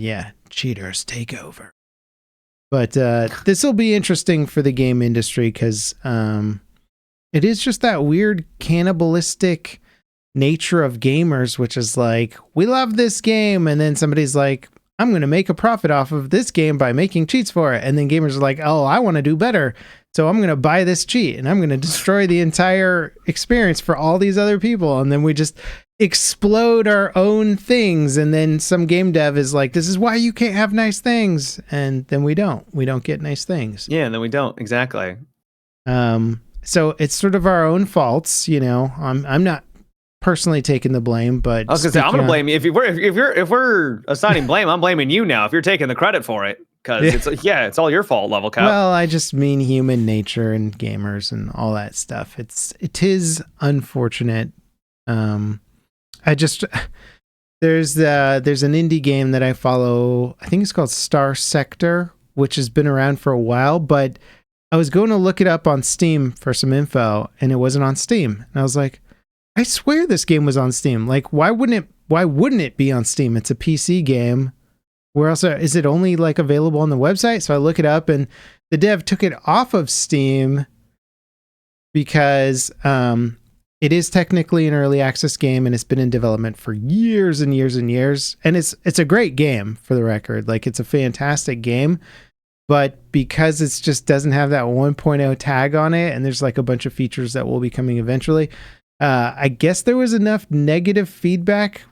cheaters take over. But this will be interesting for the game industry because it is just that weird cannibalistic nature of gamers, which is like, we love this game. And then somebody's like, I'm going to make a profit off of this game by making cheats for it. And then gamers are like, oh, I want to do better. So I'm going to buy this cheat and I'm going to destroy the entire experience for all these other people. And then we just explode our own things. And then some game dev is like, this is why you can't have nice things. And then we don't get nice things. Yeah. And then we don't. Exactly. So it's sort of our own faults. I'm not personally taking the blame, but I was gonna say I'm gonna blame you if we're assigning blame. I'm blaming you now if you're taking the credit for it because it's all your fault, Level Cap. Well, I just mean human nature and gamers and all that stuff. It is unfortunate. There's an indie game that I follow. I think it's called Star Sector, which has been around for a while, but I was going to look it up on Steam for some info, and it wasn't on Steam. And I was like, I swear this game was on Steam. Like, why wouldn't it be on Steam? It's a PC game. Where else is it only like available on the website? So I look it up, and the dev took it off of Steam because it is technically an early access game, and it's been in development for years and years and years. And it's a great game, for the record. Like, it's a fantastic game. But because it just doesn't have that 1.0 tag on it, and there's like a bunch of features that will be coming eventually, I guess there was enough negative feedback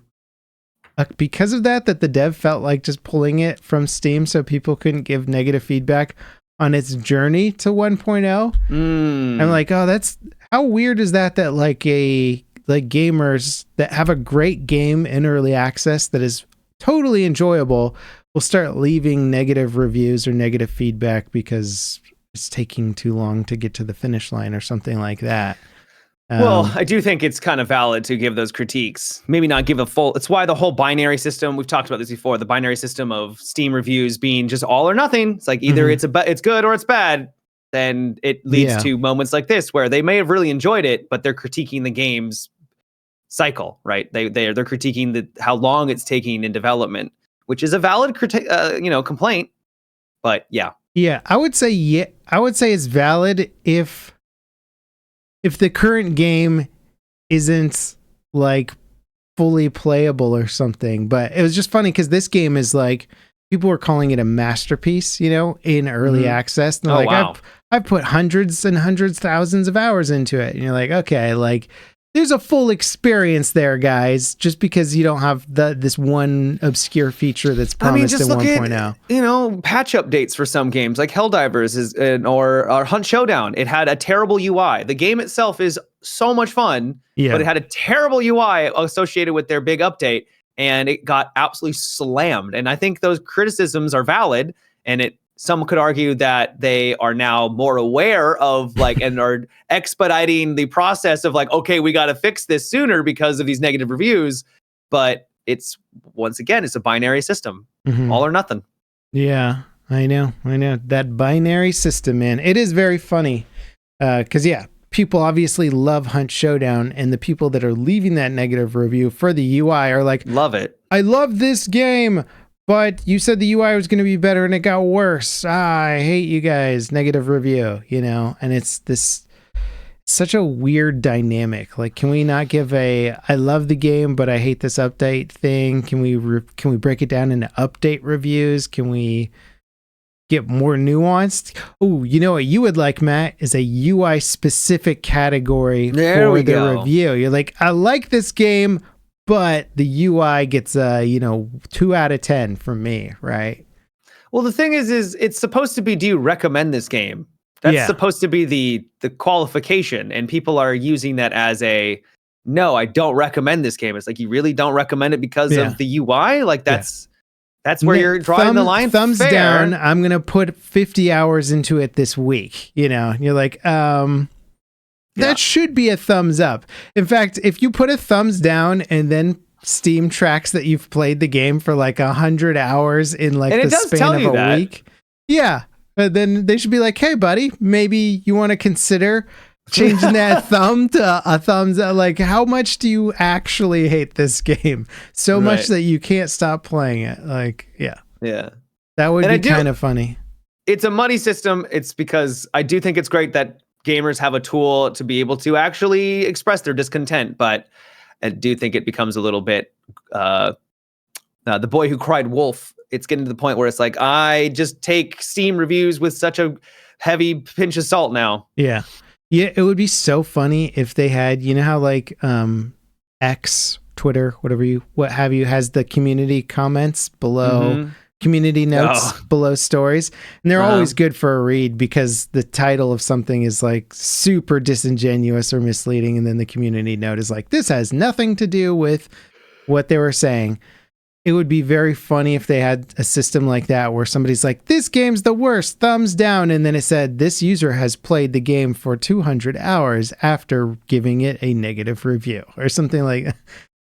because of that the dev felt like just pulling it from Steam so people couldn't give negative feedback on its journey to 1.0. I'm like, oh, that's how weird is that like gamers that have a great game in early access that is totally enjoyable will start leaving negative reviews or negative feedback because it's taking too long to get to the finish line or something like that. Well, I do think it's kind of valid to give those critiques. Maybe not give a full. It's why the whole binary system, we've talked about this before, the binary system of Steam reviews being just all or nothing. It's like either it's good or it's bad. Then it leads to moments like this where they may have really enjoyed it, but they're critiquing the game's cycle, right? They're critiquing how long it's taking in development, which is a valid complaint. But yeah, Yeah, I would say it's valid if the current game isn't like fully playable or something. But it was just funny because this game is like, people were calling it a masterpiece, in early access. And they're wow. I've put hundreds and hundreds, thousands of hours into it. And you're like, okay, like there's a full experience there, guys, just because you don't have this one obscure feature that's promised in 1.0. Patch updates for some games like Helldivers or Hunt Showdown. It had a terrible UI. The game itself is so much fun, but it had a terrible UI associated with their big update, and it got absolutely slammed. And I think those criticisms are valid, and some could argue that they are now more aware of and are expediting the process of okay, we got to fix this sooner because of these negative reviews. But it's, once again, it's a binary system, all or nothing. Yeah, I know. That binary system, man. It is very funny. Because people obviously love Hunt Showdown, and the people that are leaving that negative review for the UI are like, love it. I love this game, but you said the UI was going to be better and it got worse. I hate you guys. Negative review, and it's such a weird dynamic. Like, can we not give I love the game, but I hate this update thing? Can we break it down into update reviews? Can we get more nuanced? Oh, you know what you would like, Matt, is a UI specific category for the review. You're like, I like this game, but the UI gets 2 out of 10 from me, right? Well, the thing is it's supposed to be, do you recommend this game? That's supposed to be the qualification, and people are using that as no, I don't recommend this game. It's like, you really don't recommend it because of the UI? Like, that's where you're drawing the line. Thumbs down. I'm going to put 50 hours into it this week. You're like, that should be a thumbs up. In fact, if you put a thumbs down and then Steam tracks that you've played the game for 100 hours in the span of a week. Yeah. But then they should be like, hey, buddy, maybe you want to consider changing that thumb to a thumbs up. How much do you actually hate this game? So much that you can't stop playing it. Yeah. That would be kind of funny. It's a money system. It's because I do think it's great that gamers have a tool to be able to actually express their discontent, but I do think it becomes a little bit the boy who cried wolf. It's getting to the point where it's like, I just take Steam reviews with such a heavy pinch of salt now. Yeah. Yeah, it would be so funny if they had, how X, Twitter, what have you, has the community comments below, community notes below stories. And they're always good for a read because the title of something is super disingenuous or misleading. And then the community note is this has nothing to do with what they were saying. It would be very funny if they had a system like that where somebody's like, this game's the worst, thumbs down. And then it said, this user has played the game for 200 hours after giving it a negative review or something like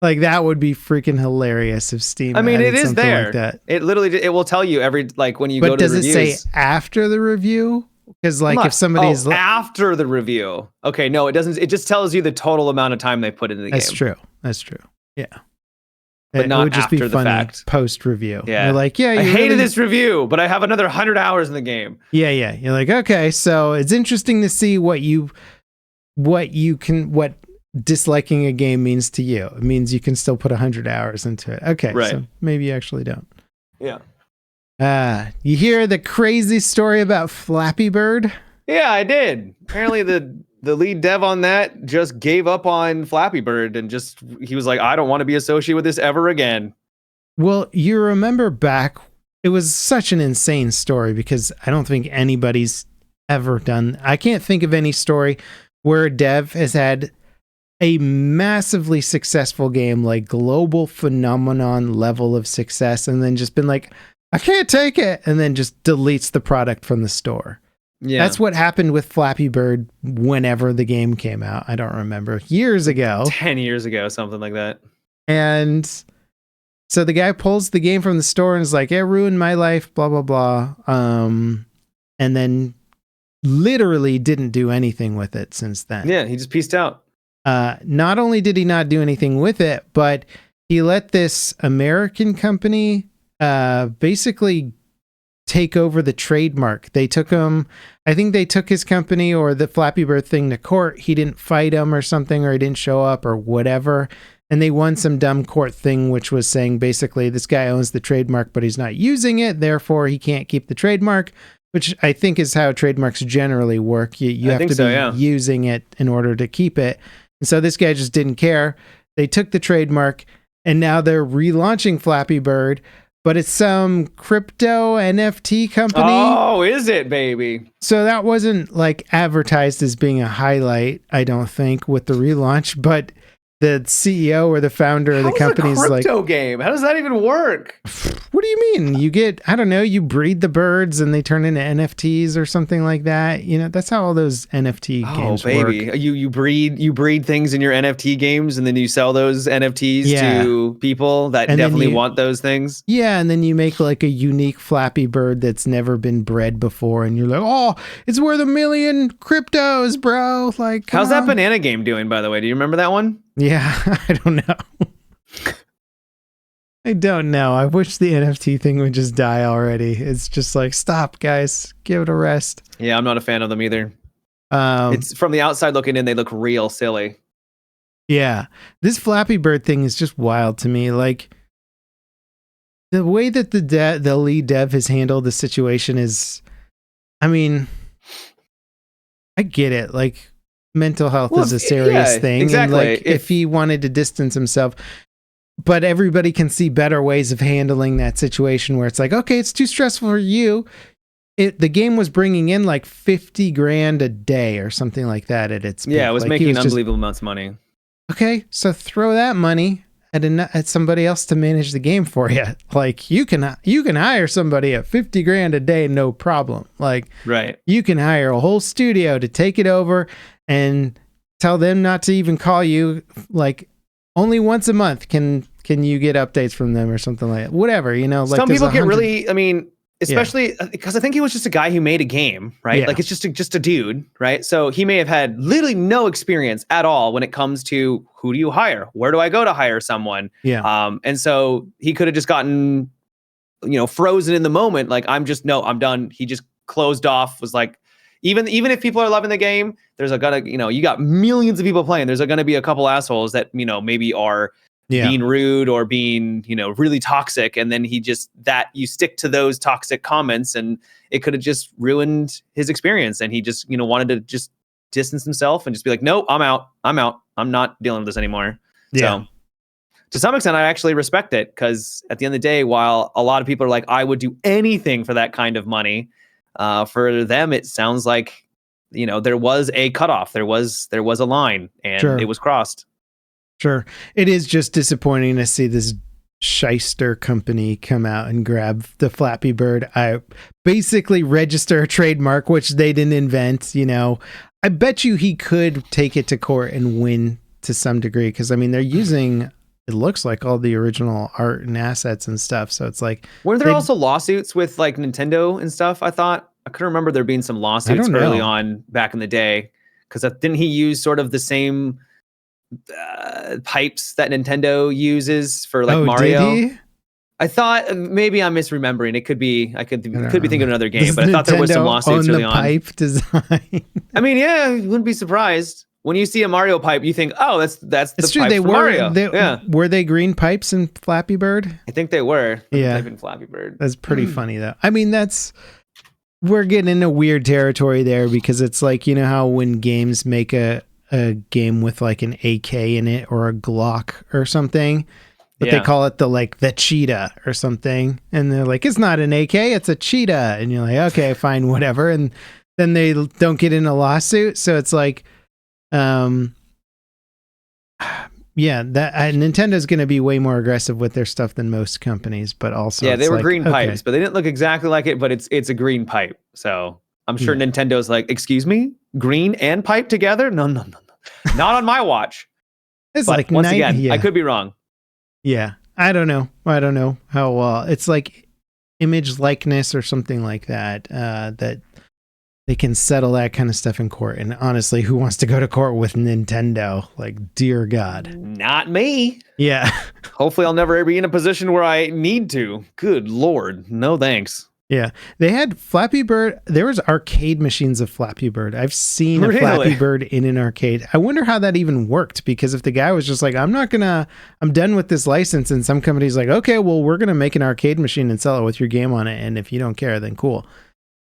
that. That would be freaking hilarious if Steam it is there. Like that. It literally, it will tell you when you go to the reviews. But does it say after the review? Because if somebody's... after the review. Okay, no, it doesn't. It just tells you the total amount of time they put into the game. That's true. Yeah. But not it would just after be the fact. Post review. Yeah. You're like, I hated this review, but I have another 100 hours in the game. Yeah. You're like, okay, so it's interesting to see what disliking a game means to you. It means you can still put 100 hours into it. Okay. Right. So maybe you actually don't. Yeah. You hear the crazy story about Flappy Bird? Yeah, I did. Apparently the lead dev on that just gave up on Flappy Bird and he was like, I don't want to be associated with this ever again. Well, you remember back, it was such an insane story because I don't think anybody's ever done. I can't think of any story where a dev has had a massively successful game, global phenomenon level of success, and then just been like, I can't take it, and then just deletes the product from the store. Yeah. That's what happened with Flappy Bird whenever the game came out. I don't remember. Years ago. 10 years ago, something like that. And so the guy pulls the game from the store and is like, it ruined my life, blah, blah, blah. And then literally didn't do anything with it since then. Yeah, he just pieced out. Not only did he not do anything with it, but he let this American company basically take over the trademark. They took him, I think they took his company or the Flappy Bird thing to court. He didn't fight him or something, or he didn't show up or whatever. And they won some dumb court thing, which was saying basically this guy owns the trademark, but he's not using it. Therefore, he can't keep the trademark, which I think is how trademarks generally work. You have to be using it in order to keep it. And so this guy just didn't care. They took the trademark and now they're relaunching Flappy Bird, but it's some crypto NFT company. Oh, is it, baby? So that wasn't like advertised as being a highlight, I don't think, with the relaunch, but the CEO or the founder of the company is like, crypto game. How does that even work? What do you mean? You get, I don't know, you breed the birds and they turn into NFTs or something like that. You know, that's how all those NFT games work. You breed things in your NFT games and then you sell those NFTs to people that definitely want those things. Yeah, and then you make like a unique Flappy Bird that's never been bred before and you're like, oh, it's worth $1 million cryptos, bro. Like, how's that banana game doing, by the way? Do you remember that one? Yeah, I don't know. I don't know. I wish the NFT thing would just die already. It's just like, stop, guys. Give it a rest. Yeah, I'm not a fan of them either. It's from the outside looking in, they look real silly. Yeah. This Flappy Bird thing is just wild to me. Like, the way that the lead dev has handled the situation is, I mean, I get it. Like, mental health is a serious thing. Exactly. And like, if he wanted to distance himself, but everybody can see better ways of handling that situation where it's like, okay, it's too stressful for you. The game was bringing in like $50,000 a day or something like that at its peak. Yeah, it was like, making unbelievable amounts of money. Okay, so throw that money at somebody else to manage the game for you. Like, you can hire somebody at $50,000 a day, no problem. Like, right, you can hire a whole studio to take it over and tell them not to even call you. Like, only once a month can you get updates from them or something like that. Whatever, you know. Like, some people get really, I mean, especially because I think he was just a guy who made a game, right? Yeah. Like, it's just a dude, right? So he may have had literally no experience at all when it comes to who do you hire? Where do I go to hire someone? Yeah. And so he could have just gotten, frozen in the moment. Like, I'm done. He just closed off, was like, even if people are loving the game, there's you got millions of people playing. There's gonna be a couple assholes that, maybe are being rude or being, really toxic. And then you stick to those toxic comments and it could have just ruined his experience. And he just, wanted to just distance himself and just be like, nope, I'm out. I'm not dealing with this anymore. Yeah. So to some extent, I actually respect it, because at the end of the day, while a lot of people are like, I would do anything for that kind of money, for them, it sounds like, there was a cutoff. There was a line and it was crossed. Sure. It is just disappointing to see this shyster company come out and grab the Flappy Bird. I basically register a trademark, which they didn't invent. I bet you he could take it to court and win to some degree. Because, I mean, they're using, it looks like, all the original art and assets and stuff. So it's like, were there also lawsuits with like Nintendo and stuff? I couldn't remember there being some lawsuits early on back in the day. Because didn't he use sort of the same pipes that Nintendo uses for like Mario? Did he? I thought maybe I'm misremembering. It could be. I could be thinking of another game, but I thought there was some lawsuits early on. Pipe design. I mean, yeah, you wouldn't be surprised when you see a Mario pipe. You think, oh, that's the true. pipe for Mario. Were they green pipes in Flappy Bird? I think they were. Yeah, in Flappy Bird. That's pretty funny though. I mean, we're getting into weird territory there, because it's like, how when games make a game with like an AK in it or a Glock or something, but they call it the cheetah or something, and they're like, it's not an AK, it's a cheetah, and you're like, okay, fine, whatever, and then they don't get in a lawsuit. So it's like, Nintendo's going to be way more aggressive with their stuff than most companies, but also they were green pipes, but they didn't look exactly like it, but it's a green pipe. So I'm sure Nintendo's like, excuse me, green and pipe together? No. Not on my watch. It's but like, once again, I could be wrong. Yeah. I don't know how it's like image likeness or something like that, that they can settle that kind of stuff in court. And honestly, who wants to go to court with Nintendo? Like, dear God. Not me. Yeah. Hopefully I'll never be in a position where I need to. Good Lord. No thanks. Yeah, they had Flappy Bird. There was arcade machines of Flappy Bird. I've seen a Really? Flappy Bird in an arcade. I wonder how that even worked, because if the guy was just like, I'm done with this license, and some company's like, okay, well, we're going to make an arcade machine and sell it with your game on it. And if you don't care, then cool.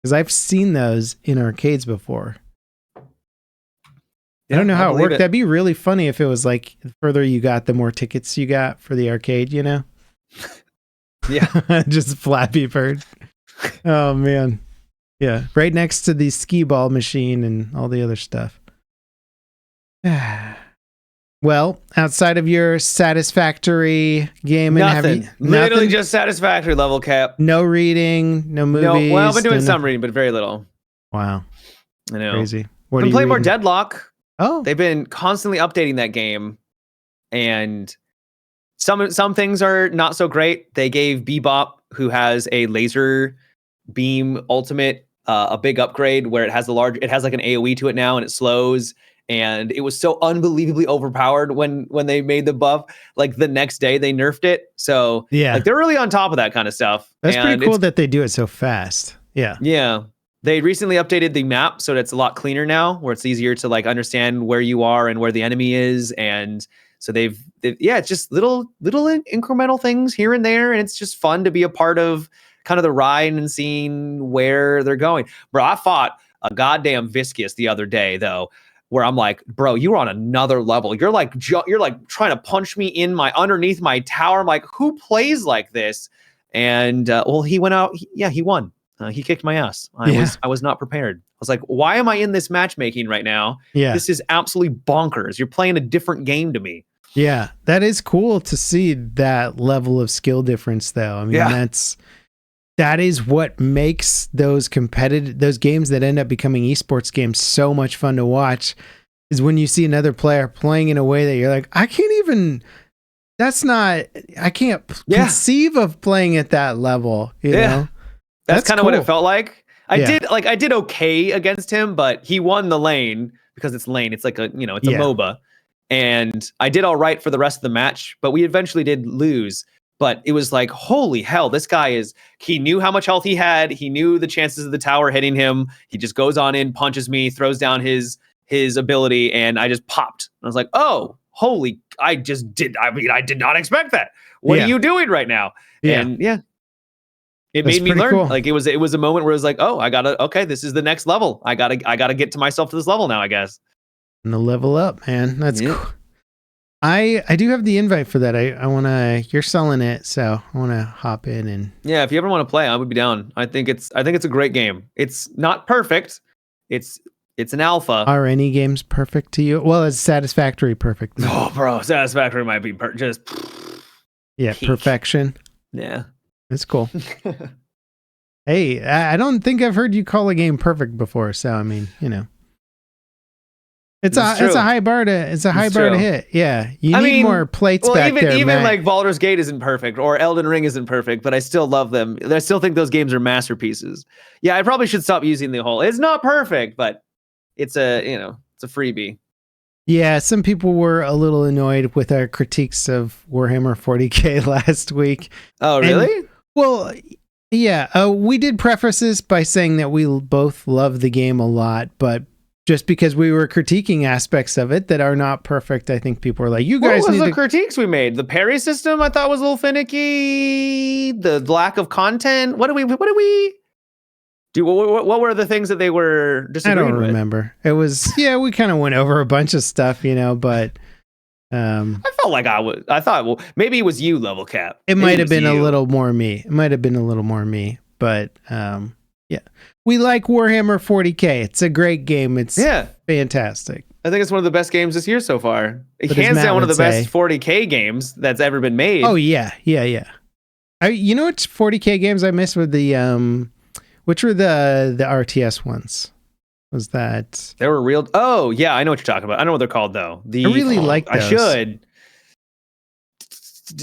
Because I've seen those in arcades before. I don't know how it worked. That'd be really funny if it was like, the further you got, the more tickets you got for the arcade, you know? Yeah. Just Flappy Bird. Oh man. Yeah. Right next to the skee ball machine and all the other stuff. Well, outside of your Satisfactory game, nothing. Literally just Satisfactory level cap. No reading, no movies. No, well, I've been doing some reading, but very little. Wow. I know. Crazy. I've been playing more Deadlock. Oh. They've been constantly updating that game. And some things are not so great. They gave Bebop, who has a laser beam ultimate, a big upgrade where it has like an AoE to it now, and it slows. And it was so unbelievably overpowered when they made the buff. Like the next day they nerfed it. So yeah, like they're really on top of that kind of stuff. That's pretty cool that they do it so fast. Yeah. Yeah. They recently updated the map so that it's a lot cleaner now, where it's easier to like understand where you are and where the enemy is. And so they've it's just little incremental things here and there. And it's just fun to be a part of kind of the ride and seeing where they're going. Bro, I fought a goddamn Viscous the other day though, where I'm like, bro, you're on another level. You're like trying to punch me underneath my tower. I'm like, who plays like this? And well, he went out. He won. He kicked my ass. I was not prepared. I was like, why am I in this matchmaking right now? Yeah. This is absolutely bonkers. You're playing a different game to me. Yeah. That is cool to see that level of skill difference though. I mean, that is what makes those games that end up becoming esports games so much fun to watch, is when you see another player playing in a way that you're like, I can't conceive of playing at that level, you know? That's kind of cool. What it felt like. I did okay against him, but he won the lane because it's lane. It's like a MOBA. And I did all right for the rest of the match, but we eventually did lose. But it was like, holy hell, this guy he knew how much health he had. He knew the chances of the tower hitting him. He just goes on in, punches me, throws down his ability, and I just popped. And I was like, oh, I did not expect that. What are you doing right now? Yeah. And it made me learn. Cool. Like it was a moment where it was like, oh, this is the next level. I gotta get to myself to this level now, I guess. And the level up, man. That's cool. I do have the invite for that. I want to, you're selling it, so I want to hop in and. Yeah, if you ever want to play, I would be down. I think it's a great game. It's not perfect. It's an alpha. Are any games perfect to you? Well, it's Satisfactory perfect. Oh, bro, Satisfactory might be just. Yeah, peak. Perfection. Yeah. That's cool. Hey, I don't think I've heard you call a game perfect before, so I mean, you know. It's a high bar to hit. Yeah. You need more plates back there. Even like Baldur's Gate isn't perfect, or Elden Ring isn't perfect, but I still love them. I still think those games are masterpieces. Yeah, I probably should stop using the whole. It's not perfect, but it's a freebie. Yeah, some people were a little annoyed with our critiques of Warhammer 40K last week. Oh, really? Well, yeah. We did preface this by saying that we both love the game a lot, but just because we were critiquing aspects of it that are not perfect, I think people were like, "You guys what need was to." The critiques we made? The parry system I thought was a little finicky. The lack of content. What did we do? What were the things that they were disagreeing with? I don't remember. It was we kind of went over a bunch of stuff, but I felt like I thought maybe it was you, Level Cap. It might have been a little more me. But yeah. We like Warhammer 40K. It's a great game. It's fantastic. I think it's one of the best games this year so far. Hands down one of the best 40K games that's ever been made. Oh, yeah. You know what 40K games I missed with which were the RTS ones? Was that... They were real... Oh, yeah, I know what you're talking about. I don't know what they're called, though. I really like those. I should.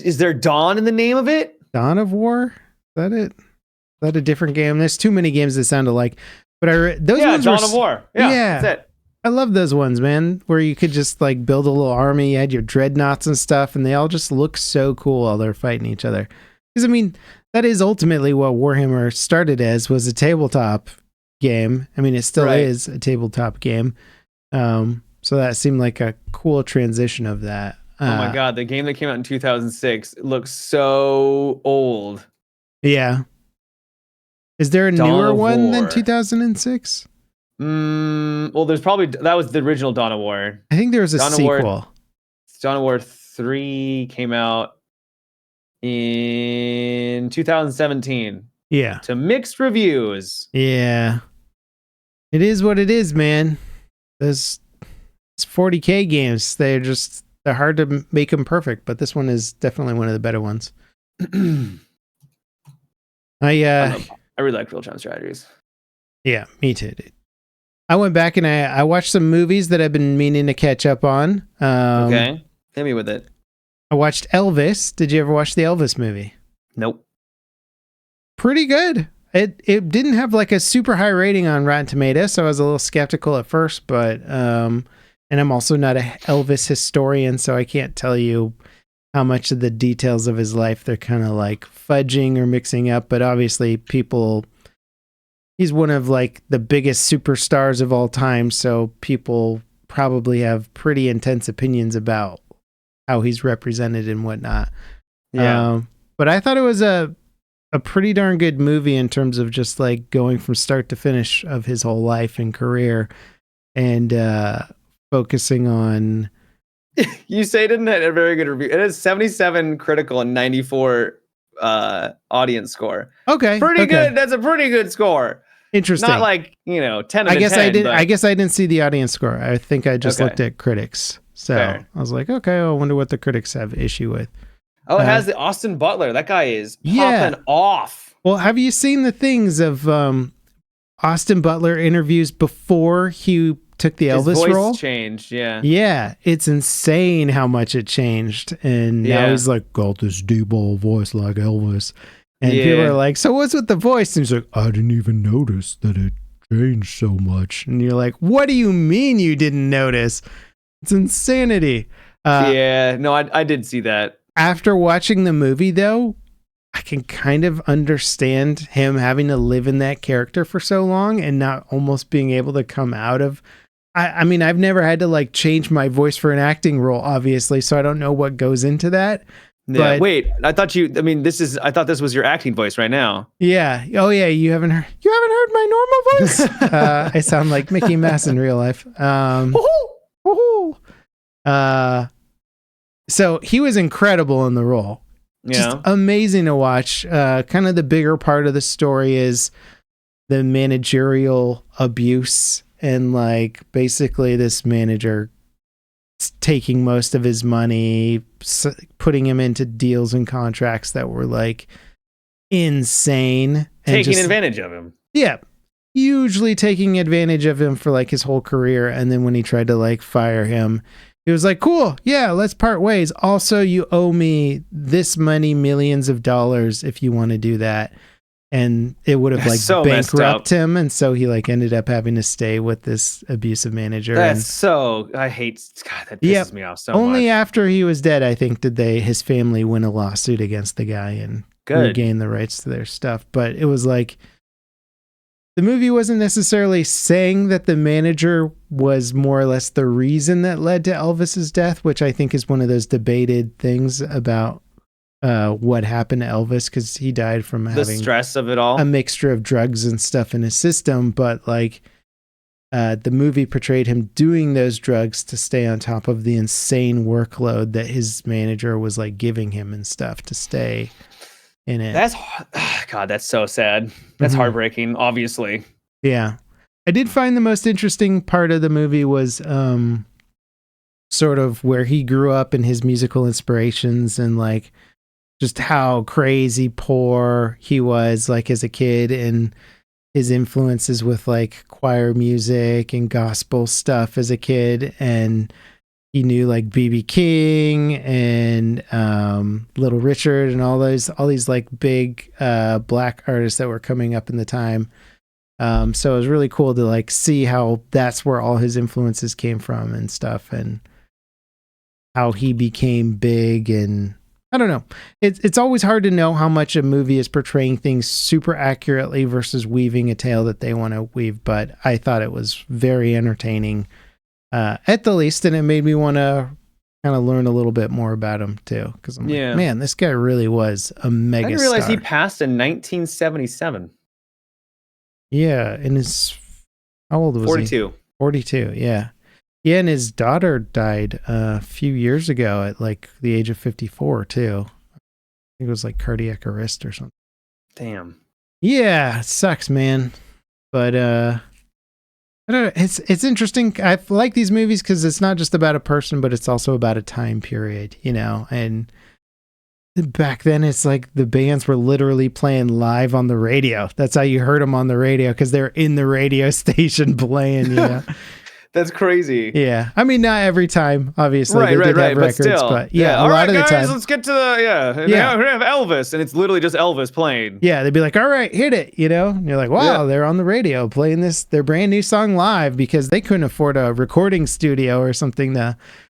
Is there Dawn in the name of it? Dawn of War? Is that it? Is that a different game? There's too many games that sound alike. But those ones Dawn of War. Yeah, that's it. I love those ones, man, where you could just like build a little army. You had your dreadnoughts and stuff, and they all just look so cool while they're fighting each other. Because I mean, that is ultimately what Warhammer started as, was a tabletop game. I mean, it still is a tabletop game. So that seemed like a cool transition of that. Oh my God, the game that came out in 2006 looks so old. Yeah. Is there a newer one than 2006? Well, there's probably, that was the original Dawn of War. I think there was a sequel. Dawn of War 3 came out in 2017. Yeah. To mixed reviews. Yeah. It is what it is, man. Those 40K games, they're hard to make them perfect, but this one is definitely one of the better ones. I really like real-time strategies. Yeah, me too, dude. I went back and I watched some movies that I've been meaning to catch up on. Okay. Hit me with it. I watched Elvis. Did you ever watch the Elvis movie? Nope. Pretty good. It didn't have like a super high rating on Rotten Tomatoes, so I was a little skeptical at first, but and I'm also not a Elvis historian, so I can't tell you how much of the details of his life they're kind of like fudging or mixing up, but obviously he's one of like the biggest superstars of all time, so people probably have pretty intense opinions about how he's represented and whatnot. Yeah. But I thought it was a pretty darn good movie in terms of just like going from start to finish of his whole life and career, and focusing on... You say it didn't have a very good review. It has 77 critical and 94 audience score. Okay. Pretty good. That's a pretty good score. Interesting. Not like, 10 out of 10. I guess I didn't see the audience score. I think I just looked at critics. So fair. I was like, okay, I wonder what the critics have issue with. Oh, it has the Austin Butler. That guy is popping off. Well, have you seen the things of Austin Butler interviews before he took the Elvis voice role? Changed, yeah. Yeah, it's insane how much it changed. And now he's like, got this deep-ball voice like Elvis. And people are like, so what's with the voice? And he's like, I didn't even notice that it changed so much. And you're like, what do you mean you didn't notice? It's insanity. I did see that. After watching the movie, though, I can kind of understand him having to live in that character for so long and not almost being able to come out of... I mean, I've never had to like change my voice for an acting role, obviously, so I don't know what goes into that. Yeah. But, wait, I thought this was your acting voice right now. Yeah. Oh yeah. You haven't heard my normal voice? I sound like Mickey Mouse in real life. So he was incredible in the role. Just amazing to watch. Kind of the bigger part of the story is the managerial abuse, and like basically this manager taking most of his money, putting him into deals and contracts that were like insane, taking advantage of him. Yeah, hugely taking advantage of him for like his whole career. And then when he tried to like fire him, he was like, cool, yeah, let's part ways. Also, you owe me this many millions of dollars if you want to do that. And it would have like so bankrupt him. And so he like ended up having to stay with this abusive manager. I hate, God, that pisses me off so much. Only after he was dead, I think, did his family win a lawsuit against the guy and regain the rights to their stuff. But it was like, the movie wasn't necessarily saying that the manager was more or less the reason that led to Elvis's death, which I think is one of those debated things about what happened to Elvis, because he died from having the stress of it all, a mixture of drugs and stuff in his system. But like the movie portrayed him doing those drugs to stay on top of the insane workload that his manager was like giving him and stuff to stay in it. That's so sad. That's heartbreaking, obviously. Yeah. I did find the most interesting part of the movie was sort of where he grew up and his musical inspirations, and like just how crazy poor he was like as a kid, and his influences with like choir music and gospel stuff as a kid. And he knew like B.B. King and Little Richard and all these like big black artists that were coming up in the time. So it was really cool to like see how that's where all his influences came from and stuff, and how he became big. And I don't know. It's always hard to know how much a movie is portraying things super accurately versus weaving a tale that they want to weave. But I thought it was very entertaining, at the least, and it made me want to kind of learn a little bit more about him too. Because I'm like, man, this guy really was a mega. I didn't realize he passed in 1977. Yeah, and how old was 42. he? 42. Yeah. Yeah, and his daughter died a few years ago at like the age of 54 too. I think it was like cardiac arrest or something. Damn. Yeah, it sucks, man. But I don't know. It's interesting. I like these movies because it's not just about a person, but it's also about a time period, you know. And back then, it's like the bands were literally playing live on the radio. That's how you heard them on the radio, because they're in the radio station playing, you know. That's crazy. Yeah. I mean, not every time, obviously. Right. But still. But yeah, a lot of the time. Let's get to the, They have Elvis, and it's literally just Elvis playing. Yeah, they'd be like, all right, hit it, you know? And you're like, wow, they're on the radio playing their brand new song live, because they couldn't afford a recording studio or something to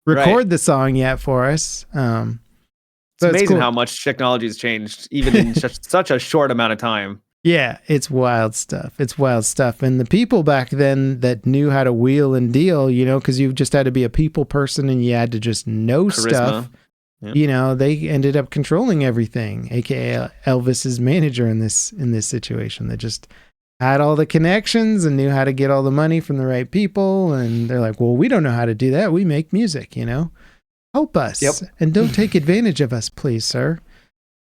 record the song yet for us. It's amazing how much technology has changed, even in such a short amount of time. Yeah, it's wild stuff. And the people back then that knew how to wheel and deal, you know, because you just had to be a people person and you had to just know stuff. Yep. You know, they ended up controlling everything, aka Elvis's manager in this situation, that just had all the connections and knew how to get all the money from the right people. And they're like, well, we don't know how to do that. We make music, you know, help us and don't take advantage of us, please, sir.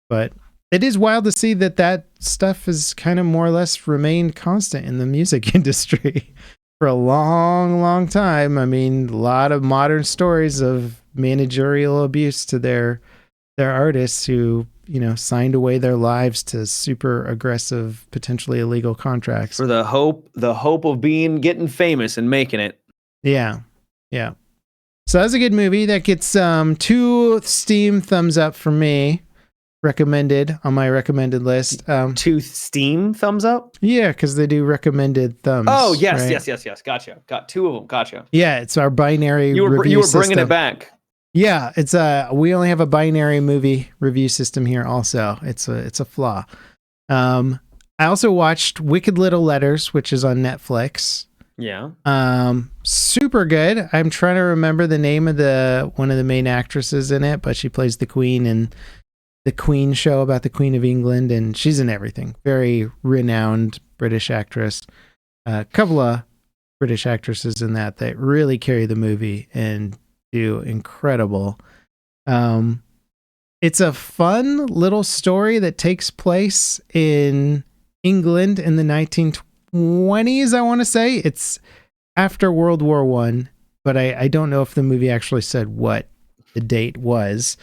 But it is wild to see that stuff has kind of more or less remained constant in the music industry for a long, long time. I mean, a lot of modern stories of managerial abuse to their artists who, you know, signed away their lives to super aggressive, potentially illegal contracts for the hope of getting famous and making it. Yeah. Yeah. So that's a good movie. That gets 2 Steam thumbs up from me. Recommended on my recommended list. 2 Steam thumbs up? Yeah, because they do recommended thumbs. Oh, yes, right? yes. Gotcha. Got 2 of them. Gotcha. Yeah, it's our binary you were review system. Bringing it back. Yeah, it's we only have a binary movie review system here also. It's a flaw. I also watched Wicked Little Letters, which is on Netflix. Yeah. Super good. I'm trying to remember the name of one of the main actresses in it, but she plays the Queen in the Queen show about the Queen of England, and she's in everything. Very renowned British actress. A couple of British actresses in that really carry the movie and do incredible. It's a fun little story that takes place in England in the 1920s, I want to say. It's after World War I, but I don't know if the movie actually said what the date was.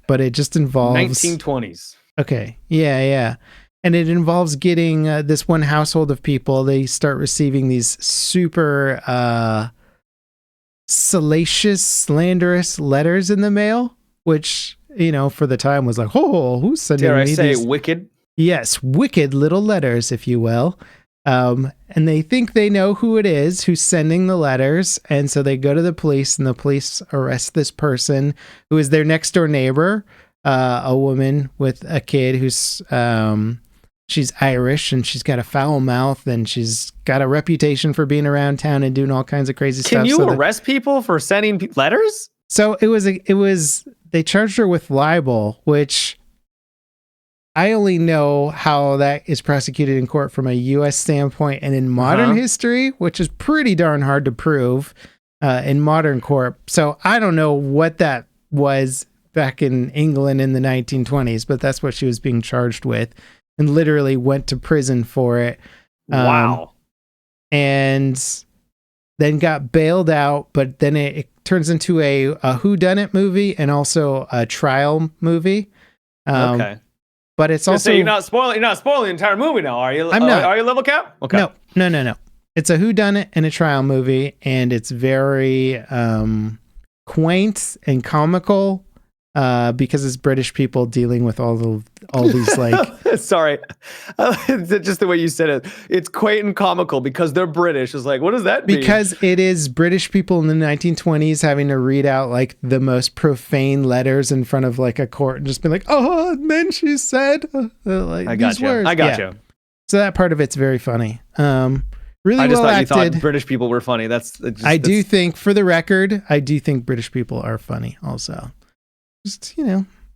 But it just involves 1920s. Okay. Yeah. And it involves getting this one household of people. They start receiving these super salacious, slanderous letters in the mail, which, you know, for the time was like, oh, who's sending me these? Dare I say wicked? Yes, wicked little letters, if you will. And they think they know who it is who's sending the letters. And so they go to the police, and the police arrest this person who is their next door neighbor, a woman with a kid who's, she's Irish, and she's got a foul mouth, and she's got a reputation for being around town and doing all kinds of crazy stuff. Can you arrest people for sending letters? So they charged her with libel, which I only know how that is prosecuted in court from a U.S. standpoint and in modern history, which is pretty darn hard to prove in modern court. So I don't know what that was back in England in the 1920s, but that's what she was being charged with, and literally went to prison for it. Wow. And then got bailed out, but then it turns into a whodunit movie and also a trial movie. Okay. But it's also you're not spoiling the entire movie now, are you? I'm not. Are you level cap? Okay. No. It's a whodunit and a trial movie, and it's very quaint and comical. because it's British people dealing with all these like. Sorry, just the way you said it. It's quaint and comical because they're British. It's like, what does that mean? Because it is British people in the 1920s having to read out like the most profane letters in front of like a court and just be like, "Oh, then she said," like I got these you. words. I got you. So that part of it's very funny. Really I just well thought acted. you thought British people were funny. I do think, for the record, I do think British people are funny also. Just,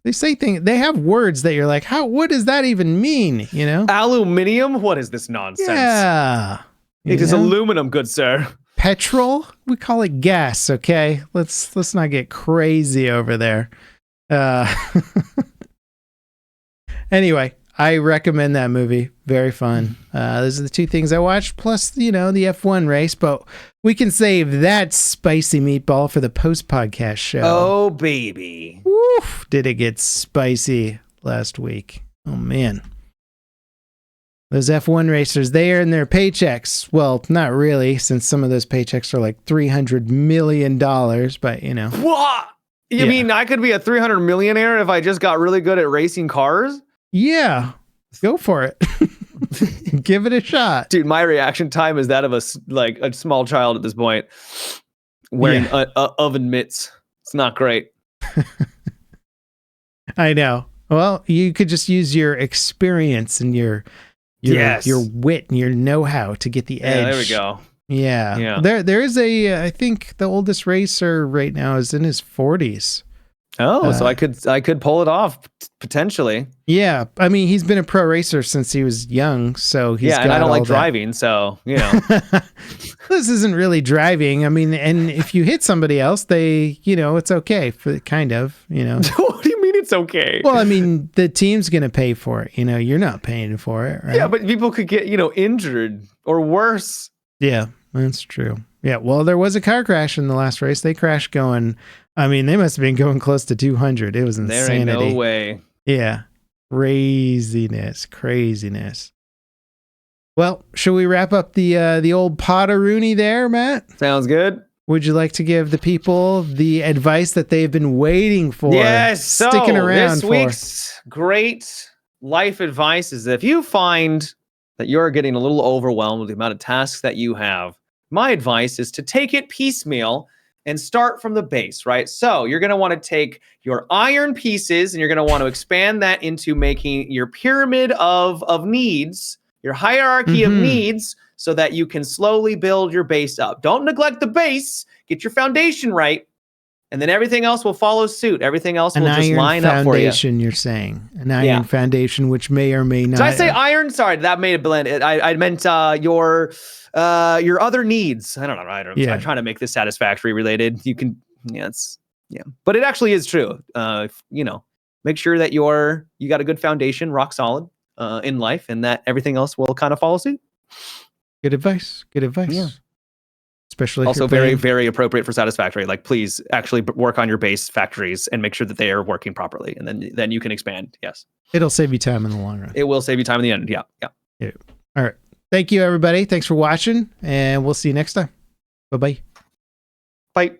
they say things, they have words that you're like, what does that even mean? Aluminium? What is this nonsense? Yeah. It is aluminum, good sir. Petrol? We call it gas, okay? Let's not get crazy over there. Anyway, I recommend that movie. Very fun. Those are the two things I watched, plus, the F1 race, but we can save that spicy meatball for the post-podcast show. Oh, baby. Woof, did it get spicy last week. Oh, man. Those F1 racers, they earn their paychecks. Well, not really, since some of those paychecks are like $300 million, but, What? You mean I could be a 300 millionaire if I just got really good at racing cars? Yeah, go for it. Give it a shot. Dude, my reaction time is that of a small child at this point wearing oven mitts. It's not great. I know. Well, you could just use your experience and your wit and your know-how to get the edge. Yeah, there we go. Yeah. There is I think the oldest racer right now is in his 40s. Oh, so I could pull it off potentially. Yeah, I mean, he's been a pro racer since he was young, so he's got and I don't like that. driving, so This isn't really driving. I mean, and if you hit somebody else, it's okay for kind of, What do you mean it's okay? Well, I mean, the team's gonna pay for it. You're not paying for it, right? Yeah, but people could get injured or worse. Yeah, that's true. Yeah, well, there was a car crash in the last race. They crashed going. I mean, they must have been going close to 200. It was insanity. There ain't no way. Yeah. Craziness. Well, should we wrap up the old Potteroony there, Matt? Sounds good. Would you like to give the people the advice that they've been waiting for? Yes. Sticking around this week's great life advice is that if you find that you're getting a little overwhelmed with the amount of tasks that you have, my advice is to take it piecemeal and start from the base, right? So you're going to want to take your iron pieces and you're going to want to expand that into making your pyramid of needs, your hierarchy of needs, so that you can slowly build your base up. Don't neglect the base. Get your foundation right, and then everything else will follow suit. Everything else will just line up for you. An iron foundation, you're saying. An iron foundation, which may or may not... Did I say iron? Sorry, that made a blend. I meant your other needs. I don't know. I'm trying to make this satisfactory related. You can, but it actually is true. Make sure that you got a good foundation, rock solid, in life, and that everything else will kind of follow suit. Good advice. Yeah. Especially also very, very appropriate for Satisfactory. Like, please actually work on your base factories and make sure that they are working properly, and then you can expand. Yes, it'll save you time in the long run. It will save you time in the end. Yeah. All right. Thank you, everybody. Thanks for watching, and we'll see you next time. Bye-bye. Bye.